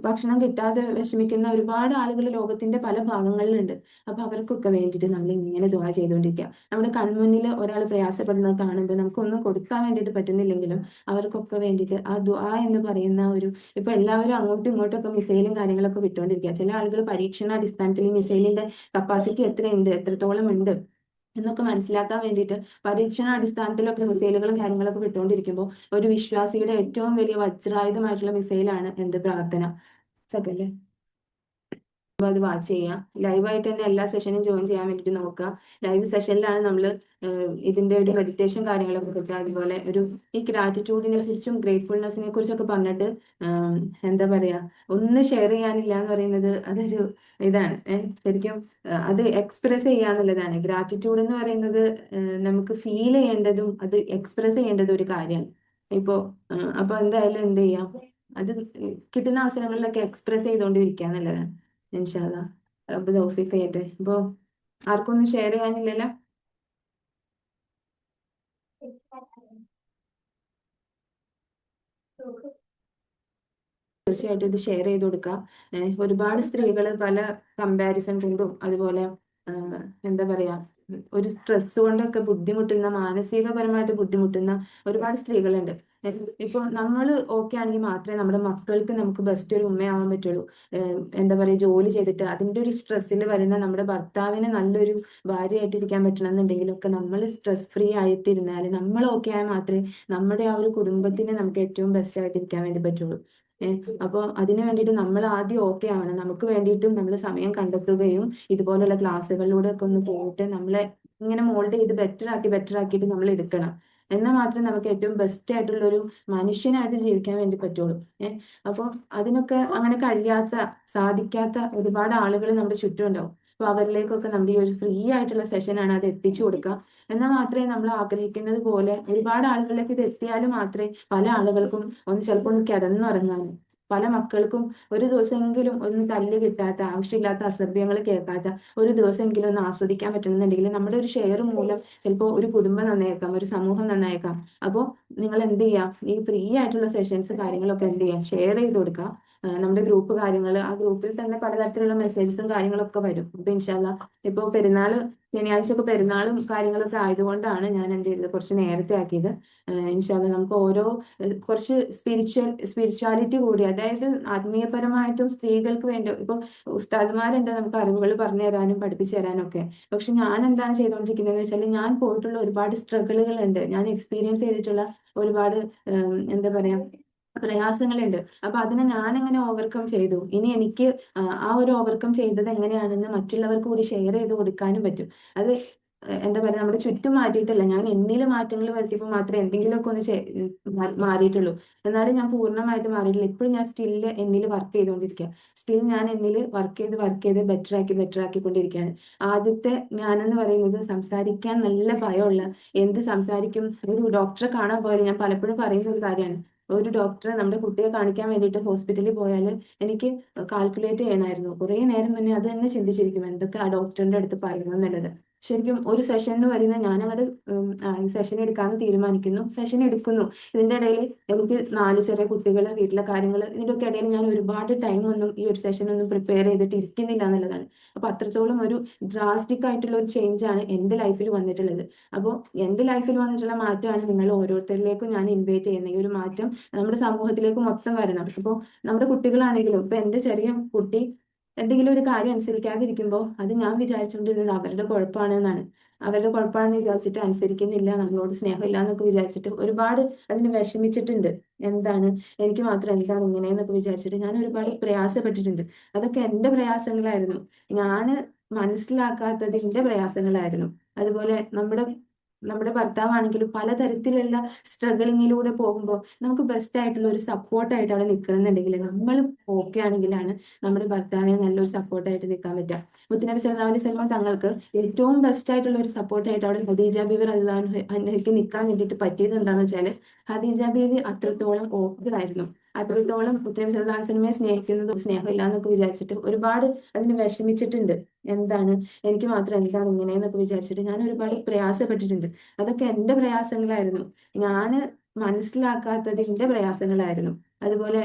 ഭക്ഷണം കിട്ടാതെ വിഷമിക്കുന്ന ഒരുപാട് ആളുകൾ ലോകത്തിന്റെ പല ഭാഗങ്ങളിലുണ്ട്. അപ്പൊ അവർക്കൊക്കെ വേണ്ടിയിട്ട് നമ്മൾ ഇങ്ങനെ ദുആ ചെയ്തുകൊണ്ടിരിക്കുക. നമ്മുടെ കൺമുന്നിൽ ഒരാൾ പ്രയാസപ്പെടുന്നത് കാണുമ്പോൾ നമുക്കൊന്നും കൊടുക്കാൻ വേണ്ടിയിട്ട് പറ്റുന്നില്ലെങ്കിലും അവർക്കൊക്കെ വേണ്ടിയിട്ട് ആ ദുആ എന്ന് പറയുന്ന ഒരു, ഇപ്പൊ എല്ലാവരും അങ്ങോട്ടും ഇങ്ങോട്ടും ഒക്കെ മിസൈലും കാര്യങ്ങളൊക്കെ വിട്ടുകൊണ്ടിരിക്കുക. ചില ആളുകൾ പരീക്ഷണാടിസ്ഥാനത്തിൽ ഈ മിസൈലിന്റെ കപ്പാസിറ്റി എത്രയുണ്ട്, എത്രത്തോളം ഉണ്ട് എന്നൊക്കെ മനസ്സിലാക്കാൻ വേണ്ടിയിട്ട് പരീക്ഷണാടിസ്ഥാനത്തിലൊക്കെ മിസൈലുകളും കാര്യങ്ങളൊക്കെ വിട്ടുകൊണ്ടിരിക്കുമ്പോൾ ഒരു വിശ്വാസിയുടെ ഏറ്റവും വലിയ വജ്രായുധമായിട്ടുള്ള മിസൈലാണ് എന്ത്? പ്രാർത്ഥന. സത്യല്ലേ? അത് വാച്ച് ചെയ്യാം. ലൈവായിട്ട് തന്നെ എല്ലാ സെഷനും ജോയിൻ ചെയ്യാൻ വേണ്ടിയിട്ട് നോക്കുക. ലൈവ് സെഷനിലാണ് നമ്മൾ ഇതിന്റെ ഒരു മെഡിറ്റേഷൻ കാര്യങ്ങളൊക്കെ കിട്ടുക. അതുപോലെ ഈ ഗ്രാറ്റിറ്റ്യൂഡിനെ കുറിച്ചും ഗ്രേറ്റ്ഫുൾനെസ്സിനെ കുറിച്ചൊക്കെ പറഞ്ഞിട്ട് എന്താ പറയാ, ഒന്ന് ഷെയർ ചെയ്യാനില്ല എന്ന് പറയുന്നത് അതൊരു ഇതാണ്. ശരിക്കും അത് എക്സ്പ്രസ് ചെയ്യാന്നുള്ളതാണ്. ഗ്രാറ്റിറ്റ്യൂഡ് എന്ന് പറയുന്നത് നമുക്ക് ഫീൽ ചെയ്യേണ്ടതും അത് എക്സ്പ്രസ് ചെയ്യേണ്ടതും ഒരു കാര്യമാണ്. ഇപ്പോ അപ്പൊ എന്തായാലും എന്ത് ചെയ്യാം, അത് കിട്ടുന്ന അവസരങ്ങളിലൊക്കെ എക്സ്പ്രസ് ചെയ്തുകൊണ്ടിരിക്കുക എന്നുള്ളതാണ്. ഇൻഷാ അല്ലാ റബ്ബ് തൗഫീഖ് ചെയ്യട്ടെ. ഇപ്പൊ ആർക്കും ഒന്നും ഷെയർ ചെയ്യാനില്ലല്ലോ? തീർച്ചയായിട്ടും ഇത് ഷെയർ ചെയ്ത് കൊടുക്കുക. ഒരുപാട് സ്ത്രീകൾ പല കമ്പാരിസൺ കൊണ്ടും അതുപോലെ എന്താ പറയാ, ഒരു സ്ട്രെസ് കൊണ്ടൊക്കെ ബുദ്ധിമുട്ടുന്ന, മാനസികപരമായിട്ട് ബുദ്ധിമുട്ടുന്ന ഒരുപാട് സ്ത്രീകളുണ്ട്. ഇപ്പൊ നമ്മൾ ഓക്കെ ആണെങ്കിൽ മാത്രമേ നമ്മുടെ മക്കൾക്ക് നമുക്ക് ബെസ്റ്റ് ഒരു ഉമ്മയാവാൻ പറ്റുള്ളൂ. എന്താ പറയാ, ജോലി ചെയ്തിട്ട് അതിന്റെ ഒരു സ്ട്രെസ്സിൽ വരുന്ന നമ്മുടെ ഭർത്താവിന് നല്ലൊരു ഭാര്യയായിട്ട് ഇരിക്കാൻ പറ്റണമെന്നുണ്ടെങ്കിലൊക്കെ നമ്മൾ സ്ട്രെസ് ഫ്രീ ആയിട്ടിരുന്നാൽ, നമ്മൾ ഓക്കെ ആയാൽ മാത്രമേ നമ്മുടെ ആ ഒരു കുടുംബത്തിന് നമുക്ക് ഏറ്റവും ബെസ്റ്റ് ആയിട്ട് ഇരിക്കാൻ വേണ്ടി പറ്റുള്ളൂ. അപ്പോൾ അതിനു വേണ്ടിയിട്ട് നമ്മൾ ആദ്യം ഓക്കെ ആവണം. നമുക്ക് വേണ്ടിയിട്ടും നമ്മൾ സമയം കണ്ടെത്തുകയും ഇതുപോലുള്ള ക്ലാസ്സുകളിലൂടെ ഒക്കെ ഒന്ന് പോയിട്ട് നമ്മളെ ഇങ്ങനെ മോൾഡ് ചെയ്ത് ബെറ്റർ ആക്കിയിട്ട് നമ്മൾ എടുക്കണം. എന്നാൽ മാത്രമേ നമുക്ക് ഏറ്റവും ബെസ്റ്റ് ആയിട്ടുള്ള ഒരു മനുഷ്യനായിട്ട് ജീവിക്കാൻ വേണ്ടി പറ്റുള്ളൂ. അപ്പോൾ അതിനൊക്കെ അങ്ങനെ സാധിക്കാത്ത ഒരുപാട് ആളുകൾ നമ്മുടെ ചുറ്റും ഉണ്ടാവും. അപ്പൊ അവരിലേക്കൊക്കെ നമ്മുടെ ഈ ഒരു ഫ്രീ ആയിട്ടുള്ള സെഷനാണ് അത് എത്തിച്ചു കൊടുക്കുക. എന്നാൽ മാത്രമേ നമ്മൾ ആഗ്രഹിക്കുന്നത് പോലെ ഒരുപാട് ആളുകളിലേക്ക് ഇത് എത്തിയാൽ മാത്രമേ പല ആളുകൾക്കും ചിലപ്പോൾ ഒന്ന് കിടന്നുറങ്ങാനും, പല മക്കൾക്കും ഒരു ദിവസമെങ്കിലും ഒന്ന് തല്ല് കിട്ടാത്ത, ആവശ്യമില്ലാത്ത അസഭ്യങ്ങൾ കേൾക്കാത്ത ഒരു ദിവസമെങ്കിലും ഒന്ന് ആസ്വദിക്കാൻ പറ്റണമെന്നുണ്ടെങ്കിൽ നമ്മുടെ ഒരു ഷെയർ മൂലം ചിലപ്പോൾ ഒരു കുടുംബം നന്നായേക്കാം, ഒരു സമൂഹം നന്നായേക്കാം. അപ്പോൾ നിങ്ങൾ എന്ത് ചെയ്യാം, ഈ ഫ്രീ ആയിട്ടുള്ള സെഷൻസ് കാര്യങ്ങളൊക്കെ എന്ത് ചെയ്യാം, ഷെയർ ചെയ്ത് കൊടുക്കുക. നമ്മുടെ ഗ്രൂപ്പ് കാര്യങ്ങൾ, ആ ഗ്രൂപ്പിൽ തന്നെ പലതരത്തിലുള്ള മെസ്സേജസും കാര്യങ്ങളൊക്കെ വരും. അപ്പൊ ഇൻഷാല്ല ഇപ്പൊ ശനിയാഴ്ച ഒക്കെ പെരുന്നാളും കാര്യങ്ങളൊക്കെ ആയതുകൊണ്ടാണ് ഞാൻ എന്ത് ചെയ്തത്, കുറച്ച് നേരത്തെ ആക്കിയത്. ഇൻഷാല്ല നമുക്ക് കുറച്ച് സ്പിരിച്വാലിറ്റി കൂടി, അതായത് ആത്മീയപരമായിട്ടും സ്ത്രീകൾക്ക് വേണ്ടി ഇപ്പൊ ഉസ്താദ്മാരുണ്ട് നമുക്ക് അറിവുകൾ പറഞ്ഞു തരാനും പഠിപ്പിച്ചു തരാനും ഒക്കെ. പക്ഷെ ഞാൻ എന്താണ് ചെയ്തുകൊണ്ടിരിക്കുന്നത് വെച്ചാൽ, ഞാൻ പോയിട്ടുള്ള ഒരുപാട് സ്ട്രഗിളുകൾ ഉണ്ട്, ഞാൻ എക്സ്പീരിയൻസ് ചെയ്തിട്ടുള്ള ഒരുപാട് എന്താ പറയാ പ്രയാസങ്ങളുണ്ട്. അപ്പൊ അതിനെ ഞാൻ എങ്ങനെ ഓവർകം ചെയ്തു, ഇനി എനിക്ക് ആ ഒരു ഓവർകം ചെയ്തത് എങ്ങനെയാണെന്ന് മറ്റുള്ളവർക്ക് കൂടി ഷെയർ ചെയ്ത് കൊടുക്കാനും പറ്റും. അത് എന്താ പറയുക, നമ്മുടെ ചുറ്റും മാറ്റിയിട്ടല്ല, ഞാൻ എന്നിൽ മാറ്റങ്ങൾ വരുത്തിയപ്പോൾ മാത്രമേ എന്തെങ്കിലുമൊക്കെ ഒന്ന് മാറിയിട്ടുള്ളൂ. എന്നാലും ഞാൻ പൂർണ്ണമായിട്ട് മാറിയിട്ടില്ല. ഇപ്പോഴും ഞാൻ സ്റ്റില് എന്നിൽ വർക്ക് ചെയ്തുകൊണ്ടിരിക്കുക. സ്റ്റിൽ ഞാൻ എന്നിൽ വർക്ക് ചെയ്ത് ബെറ്റർ ആക്കിക്കൊണ്ടിരിക്കുകയാണ്. ആദ്യത്തെ ഞാനെന്ന് പറയുന്നത് സംസാരിക്കാൻ നല്ല ഭയമുള്ള, എന്ത് സംസാരിക്കും, ഒരു ഡോക്ടറെ കാണാൻ പോയാലും ഞാൻ പലപ്പോഴും പറയുന്ന ഒരു കാര്യമാണ്. ഒരു ഡോക്ടറെ നമ്മുടെ കുട്ടിയെ കാണിക്കാൻ വേണ്ടിയിട്ട് ഹോസ്പിറ്റലിൽ പോയാൽ എനിക്ക് കാൽക്കുലേറ്റ് ചെയ്യണമായിരുന്നു. കുറേ നേരം മുന്നേ അത് തന്നെ ചിന്തിച്ചിരിക്കും, എന്തൊക്കെ ആ ഡോക്ടറിന്റെ അടുത്ത് പറയണം എന്നുള്ളത്. ശരിക്കും ഒരു സെഷന് വരുന്ന ഞാൻ അങ്ങോട്ട് സെഷൻ എടുക്കാമെന്ന് തീരുമാനിക്കുന്നു, സെഷൻ എടുക്കുന്നു. ഇതിന്റെ ഇടയിൽ എനിക്ക് 4 ചെറിയ കുട്ടികൾ, വീട്ടിലെ കാര്യങ്ങൾ, ഇതിൻ്റെയൊക്കെ ഇടയിൽ ഞാൻ ഒരുപാട് ടൈം ഒന്നും ഈ ഒരു സെഷൻ ഒന്നും പ്രിപ്പയർ ചെയ്തിട്ട് ഇരിക്കുന്നില്ല എന്നുള്ളതാണ്. അപ്പൊ അത്രത്തോളം ഒരു ഡ്രാസ്റ്റിക് ആയിട്ടുള്ള ഒരു ചേഞ്ച് ആണ് എൻ്റെ ലൈഫിൽ വന്നിട്ടുള്ളത്. അപ്പോൾ എൻ്റെ ലൈഫിൽ വന്നിട്ടുള്ള മാറ്റമാണ് നിങ്ങൾ ഓരോരുത്തരിലേക്കും ഞാൻ ഇൻവൈറ്റ് ചെയ്യുന്നത്. ഈ ഒരു മാറ്റം നമ്മുടെ സമൂഹത്തിലേക്ക് മൊത്തം വരണം. ഇപ്പോൾ നമ്മുടെ കുട്ടികളാണെങ്കിലും, ഇപ്പൊ എൻ്റെ ചെറിയ കുട്ടി എന്തെങ്കിലും ഒരു കാര്യം അനുസരിക്കാതിരിക്കുമ്പോൾ അത് ഞാൻ വിചാരിച്ചുകൊണ്ടിരുന്നത് അവരുടെ കുഴപ്പമാണെന്നാണ്. അവരുടെ കുഴപ്പമാണെന്ന് വിചാരിച്ചിട്ട് അനുസരിക്കുന്നില്ല, നമ്മളോട് സ്നേഹമില്ല എന്നൊക്കെ വിചാരിച്ചിട്ട് ഒരുപാട് അതിന് വിഷമിച്ചിട്ടുണ്ട്. എന്താണ് എനിക്ക് മാത്രം എന്താണ് ഇങ്ങനെയെന്നൊക്കെ വിചാരിച്ചിട്ട് ഞാൻ ഒരുപാട് പ്രയാസപ്പെട്ടിട്ടുണ്ട്. അതൊക്കെ എൻ്റെ പ്രയാസങ്ങളായിരുന്നു. ഞാൻ മനസ്സിലാക്കാത്തതിൻ്റെ പ്രയാസങ്ങളായിരുന്നു. അതുപോലെ നമ്മുടെ ഭർത്താവാണെങ്കിലും പലതരത്തിലുള്ള സ്ട്രഗിളിങ്ങിലൂടെ പോകുമ്പോൾ നമുക്ക് ബെസ്റ്റ് ആയിട്ടുള്ള ഒരു സപ്പോർട്ടായിട്ട് അവിടെ നിൽക്കണമെന്നുണ്ടെങ്കിൽ നമ്മൾ ഓക്കെ ആണെങ്കിലാണ് നമ്മുടെ ഭർത്താവിന് നല്ലൊരു സപ്പോർട്ടായിട്ട് നിൽക്കാൻ പറ്റുക. മുത്തുനബി സല്ലല്ലാഹു അലൈഹി വസല്ലം തങ്ങൾക്ക് ഏറ്റവും ബെസ്റ്റ് ആയിട്ടുള്ള ഒരു സപ്പോർട്ടായിട്ട് അവിടെ ഖദീജ ബീവി റളിയല്ലാഹു അൻഹയ്ക്ക് നിൽക്കാൻ വേണ്ടിയിട്ട് പറ്റിയത് എന്താണെന്ന് വെച്ചാൽ, ഖദീജ ബീവി അത്രത്തോളം ഓക്കെ ആയിരുന്നു. അത്രത്തോളം മുത്തുനബി സല്ലല്ലാഹു അലൈഹി വസല്ലമയെ സ്നേഹിക്കുന്നത് സ്നേഹമില്ല എന്നൊക്കെ വിചാരിച്ചിട്ട് ഒരുപാട് അതിന് വിഷമിച്ചിട്ടുണ്ട്. എന്താണ് എനിക്ക് മാത്രം എന്താണ് ഇങ്ങനെയെന്നൊക്കെ വിചാരിച്ചിട്ട് ഞാൻ ഒരുപാട് പ്രയാസപ്പെട്ടിട്ടുണ്ട്. അതൊക്കെ എൻ്റെ പ്രയാസങ്ങളായിരുന്നു. ഞാൻ മനസ്സിലാക്കാത്തതിൻ്റെ പ്രയാസങ്ങളായിരുന്നു. അതുപോലെ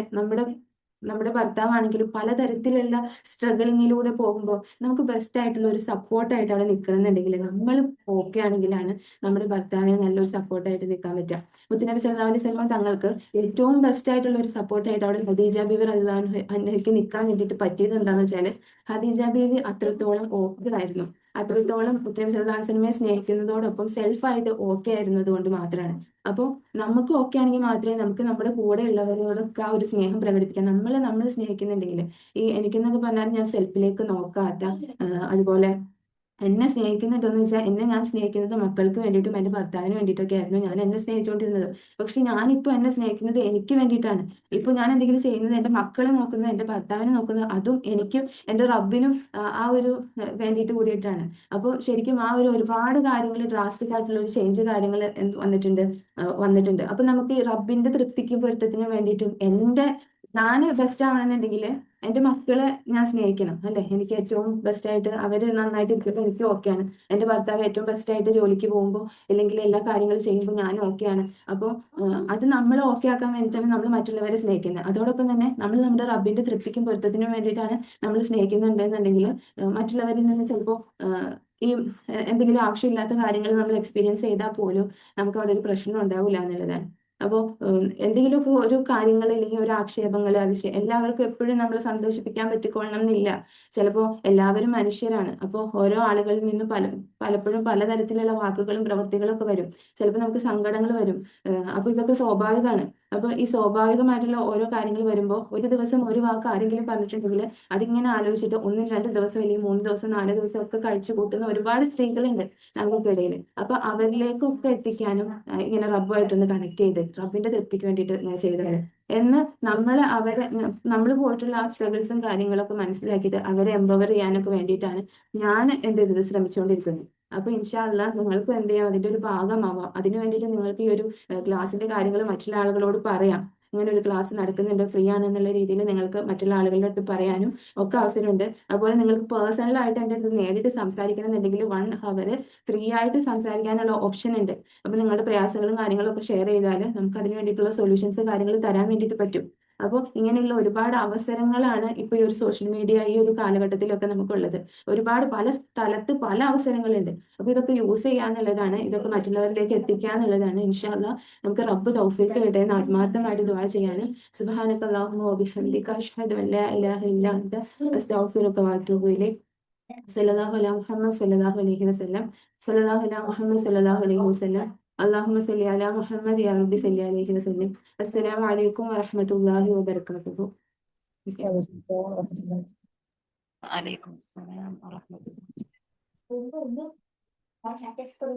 നമ്മുടെ ഭർത്താവാണെങ്കിലും പലതരത്തിലുള്ള സ്ട്രഗിളിങ്ങിലൂടെ പോകുമ്പോൾ നമുക്ക് ബെസ്റ്റ് ആയിട്ടുള്ള ഒരു സപ്പോർട്ടായിട്ട് അവിടെ നിൽക്കണമെന്നുണ്ടെങ്കിൽ നമ്മൾ ഓക്കെ ആണെങ്കിലാണ് നമ്മുടെ ഭർത്താവിന് നല്ലൊരു സപ്പോർട്ടായിട്ട് നിൽക്കാൻ പറ്റുക. മുത്തുനബി സല്ലല്ലാഹു അലൈഹി വസല്ലം തങ്ങൾക്ക് ഏറ്റവും ബെസ്റ്റ് ആയിട്ടുള്ള ഒരു സപ്പോർട്ടായിട്ട് അവിടെ ഖദീജ ബീവി റളിയല്ലാഹു അൻഹയ്ക്ക് നിൽക്കാൻ വേണ്ടിയിട്ട് പറ്റിയത് എന്താണെന്ന് വെച്ചാൽ, ഖദീജ ബീവി അത്രത്തോളം ഓക്കെ ആയിരുന്നു. അത്രത്തോളം മുത്തുനബി സല്ലല്ലാഹു അലൈഹി വസല്ലമയെ സ്നേഹിക്കുന്നതോടൊപ്പം സെൽഫായിട്ട് ഓക്കെ ആയിരുന്നത് കൊണ്ട് മാത്രമാണ്. അപ്പോൾ നമുക്ക് ഓക്കെ ആണെങ്കിൽ മാത്രമേ നമുക്ക് നമ്മുടെ കൂടെ ഉള്ളവരോടൊക്കെ ആ ഒരു സ്നേഹം പ്രകടിപ്പിക്കാം. നമ്മൾ സ്നേഹിക്കുന്നുണ്ടെങ്കിൽ, ഈ എനിക്കെന്നൊക്കെ പറഞ്ഞാൽ ഞാൻ സെൽഫിലേക്ക് നോക്കാത്ത, അതുപോലെ എന്നെ സ്നേഹിക്കുന്നുണ്ടോന്ന് വെച്ചാൽ എന്നെ ഞാൻ സ്നേഹിക്കുന്നത് മക്കൾക്ക് വേണ്ടിയിട്ടും എൻ്റെ ഭർത്താവിന് വേണ്ടിയിട്ടൊക്കെ ആയിരുന്നു ഞാൻ എന്നെ സ്നേഹിച്ചുകൊണ്ടിരുന്നത്. പക്ഷെ ഞാനിപ്പോൾ എന്നെ സ്നേഹിക്കുന്നത് എനിക്ക് വേണ്ടിയിട്ടാണ്. ഇപ്പോൾ ഞാൻ എന്തെങ്കിലും ചെയ്യുന്നത് എൻ്റെ മക്കളെ നോക്കുന്നത്, എൻ്റെ ഭർത്താവിനെ നോക്കുന്നത്, അതും എനിക്കും എൻ്റെ റബ്ബിനും ആ ഒരു വേണ്ടിയിട്ട് കൂടിയിട്ടാണ്. അപ്പോൾ ശരിക്കും ആ ഒരു ഒരുപാട് കാര്യങ്ങൾ, ഡ്രാസ്റ്റിക് ആയിട്ടുള്ള ഒരു ചേഞ്ച് കാര്യങ്ങൾ വന്നിട്ടുണ്ട്. അപ്പൊ നമുക്ക് ഈ റബ്ബിന്റെ തൃപ്തിക്കും പൊരുത്തത്തിനും വേണ്ടിയിട്ടും ഞാൻ ബെസ്റ്റ് ആവണമെന്നുണ്ടെങ്കിൽ എൻ്റെ മക്കളെ ഞാൻ സ്നേഹിക്കണം, അല്ലെ? എനിക്ക് ഏറ്റവും ബെസ്റ്റ് ആയിട്ട് അവര് നന്നായിട്ട് ഇരിക്കുമ്പോൾ എനിക്ക് ഓക്കെയാണ്. എൻ്റെ ഭർത്താവ് ഏറ്റവും ബെസ്റ്റ് ആയിട്ട് ജോലിക്ക് പോകുമ്പോൾ അല്ലെങ്കിൽ എല്ലാ കാര്യങ്ങളും ചെയ്യുമ്പോൾ ഞാൻ ഓക്കെയാണ്. അപ്പോൾ അത് നമ്മൾ ഓക്കെ ആക്കാൻ വേണ്ടിയിട്ടാണ് നമ്മൾ മറ്റുള്ളവരെ സ്നേഹിക്കുന്നത്. അതോടൊപ്പം തന്നെ നമ്മൾ നമ്മുടെ റബ്ബിന്റെ തൃപ്തിക്കും പൊരുത്തത്തിനും വേണ്ടിയിട്ടാണ് നമ്മൾ സ്നേഹിക്കുന്നുണ്ടെന്നുണ്ടെങ്കിൽ മറ്റുള്ളവരിൽ നിന്ന് ചിലപ്പോൾ ഈ എന്തെങ്കിലും ആവശ്യമില്ലാത്ത കാര്യങ്ങൾ നമ്മൾ എക്സ്പീരിയൻസ് ചെയ്താൽ പോലും നമുക്ക് അവിടെ ഒരു പ്രശ്നം ഉണ്ടാവില്ല എന്നുള്ളതാണ്. അപ്പോൾ എന്തെങ്കിലുമൊക്കെ ഒരു കാര്യങ്ങൾ അല്ലെങ്കിൽ ഒരു ആക്ഷേപങ്ങൾ, അതിശയം എല്ലാവർക്കും എപ്പോഴും നമ്മൾ സന്തോഷിപ്പിക്കാൻ പറ്റിക്കൊള്ളണം എന്നില്ല. ചിലപ്പോൾ എല്ലാവരും മനുഷ്യരാണ്. അപ്പോൾ ഓരോ ആളുകളിൽ നിന്നും പലപ്പോഴും പലതരത്തിലുള്ള വാക്കുകളും പ്രവൃത്തികളും ഒക്കെ വരും. ചിലപ്പോൾ നമുക്ക് സങ്കടങ്ങൾ വരും. അപ്പോൾ ഇതൊക്കെ സ്വാഭാവികമാണ്. അപ്പോൾ ഈ സ്വാഭാവികമായിട്ടുള്ള ഓരോ കാര്യങ്ങൾ വരുമ്പോൾ ഒരു ദിവസം ഒരു വാക്ക് ആരെങ്കിലും പറഞ്ഞിട്ടുണ്ടെങ്കിൽ അതിങ്ങനെ ആലോചിച്ചിട്ട് 1, 2 ദിവസം അല്ലെങ്കിൽ 3 ദിവസം 4 ദിവസം ഒക്കെ കഴിച്ചു കൂട്ടുന്ന ഒരുപാട് സ്ത്രീകളുണ്ട് നമുക്കിടയിൽ. അപ്പൊ അവരിലേക്കൊക്കെ എത്തിക്കാനും ഇങ്ങനെ റബ്ബുമായിട്ടൊന്ന് കണക്ട് ചെയ്ത് റബ്ബിന്റെ തൃപ്തിക്ക് വേണ്ടിയിട്ട് ഞാൻ ചെയ്തതാണ് എന്ന് നമ്മൾ പോയിട്ടുള്ള ആ സ്ട്രഗിൾസും കാര്യങ്ങളൊക്കെ മനസ്സിലാക്കിയിട്ട് അവരെ എംപവർ ചെയ്യാനൊക്കെ വേണ്ടിയിട്ടാണ് ഞാൻ എന്ത് ചെയ്തത് ശ്രമിച്ചുകൊണ്ടിരിക്കുന്നത്. അപ്പൊ ഇൻഷാ അല്ലാഹ് നിങ്ങൾക്കും എന്ത് ചെയ്യാം, അതിന്റെ ഒരു ഭാഗമാവാം. അതിനു വേണ്ടിയിട്ട് നിങ്ങൾക്ക് ഈ ഒരു ക്ലാസ്സിന്റെ കാര്യങ്ങൾ മറ്റുള്ള ആളുകളോട് പറയാം. ഇങ്ങനെ ഒരു ക്ലാസ് നടക്കുന്നുണ്ട്, ഫ്രീ ആണെന്നുള്ള രീതിയിൽ നിങ്ങൾക്ക് മറ്റുള്ള ആളുകളുടെ അടുത്ത് പറയാനും ഒക്കെ അവസരമുണ്ട്. അതുപോലെ നിങ്ങൾക്ക് പേഴ്സണലായിട്ട് എൻ്റെ അടുത്ത് നേരിട്ട് സംസാരിക്കണം എന്നുണ്ടെങ്കിൽ 1 hour ഫ്രീ ആയിട്ട് സംസാരിക്കാനുള്ള ഓപ്ഷൻ ഉണ്ട്. അപ്പൊ നിങ്ങളുടെ പ്രയാസങ്ങളും കാര്യങ്ങളും ഒക്കെ ഷെയർ ചെയ്താൽ നമുക്ക് അതിന് വേണ്ടിയിട്ടുള്ള സൊല്യൂഷൻസ് കാര്യങ്ങൾ തരാൻ വേണ്ടിയിട്ട് പറ്റും. അപ്പോൾ ഇങ്ങനെയുള്ള ഒരുപാട് അവസരങ്ങളാണ് ഇപ്പൊ ഈ ഒരു സോഷ്യൽ മീഡിയ ഈ ഒരു കാലഘട്ടത്തിലൊക്കെ നമുക്കുള്ളത്. ഒരുപാട് പല സ്ഥലത്ത് പല അവസരങ്ങളുണ്ട്. അപ്പൊ ഇതൊക്കെ യൂസ് ചെയ്യാന്നുള്ളതാണ്, ഇതൊക്കെ മറ്റുള്ളവരിലേക്ക് എത്തിക്കുക എന്നുള്ളതാണ്. ഇൻഷാ അല്ലാഹ് നമുക്ക് റബ്ബ് തൗഫീഖ് തരട്ടെ എന്ന് ആത്മാർത്ഥമായിട്ട് ദുആ ചെയ്യാണ്. സുബ്ഹാനക അല്ലാഹുമ്മ വബിഹംദിക അഷ്ഹദു അൻ ലാ ഇലാഹ ഇല്ലാ അൻത അസ്തഗ്ഫിറുക വഅതൂബു ഇലൈക്. സല്ലല്ലാഹു അലാ മുഹമ്മദ് സല്ലല്ലാഹു അലൈഹി വസല്ലം. സല്ലല്ലാഹു അലാ മുഹമ്മദ് സല്ലല്ലാഹു അലൈഹി വസല്ലം. اللهم صل على محمد يا رب صل عليه وسلم. السلام عليكم ورحمة الله وبركاته. وعليكم السلام ورحمة الله. Gracias por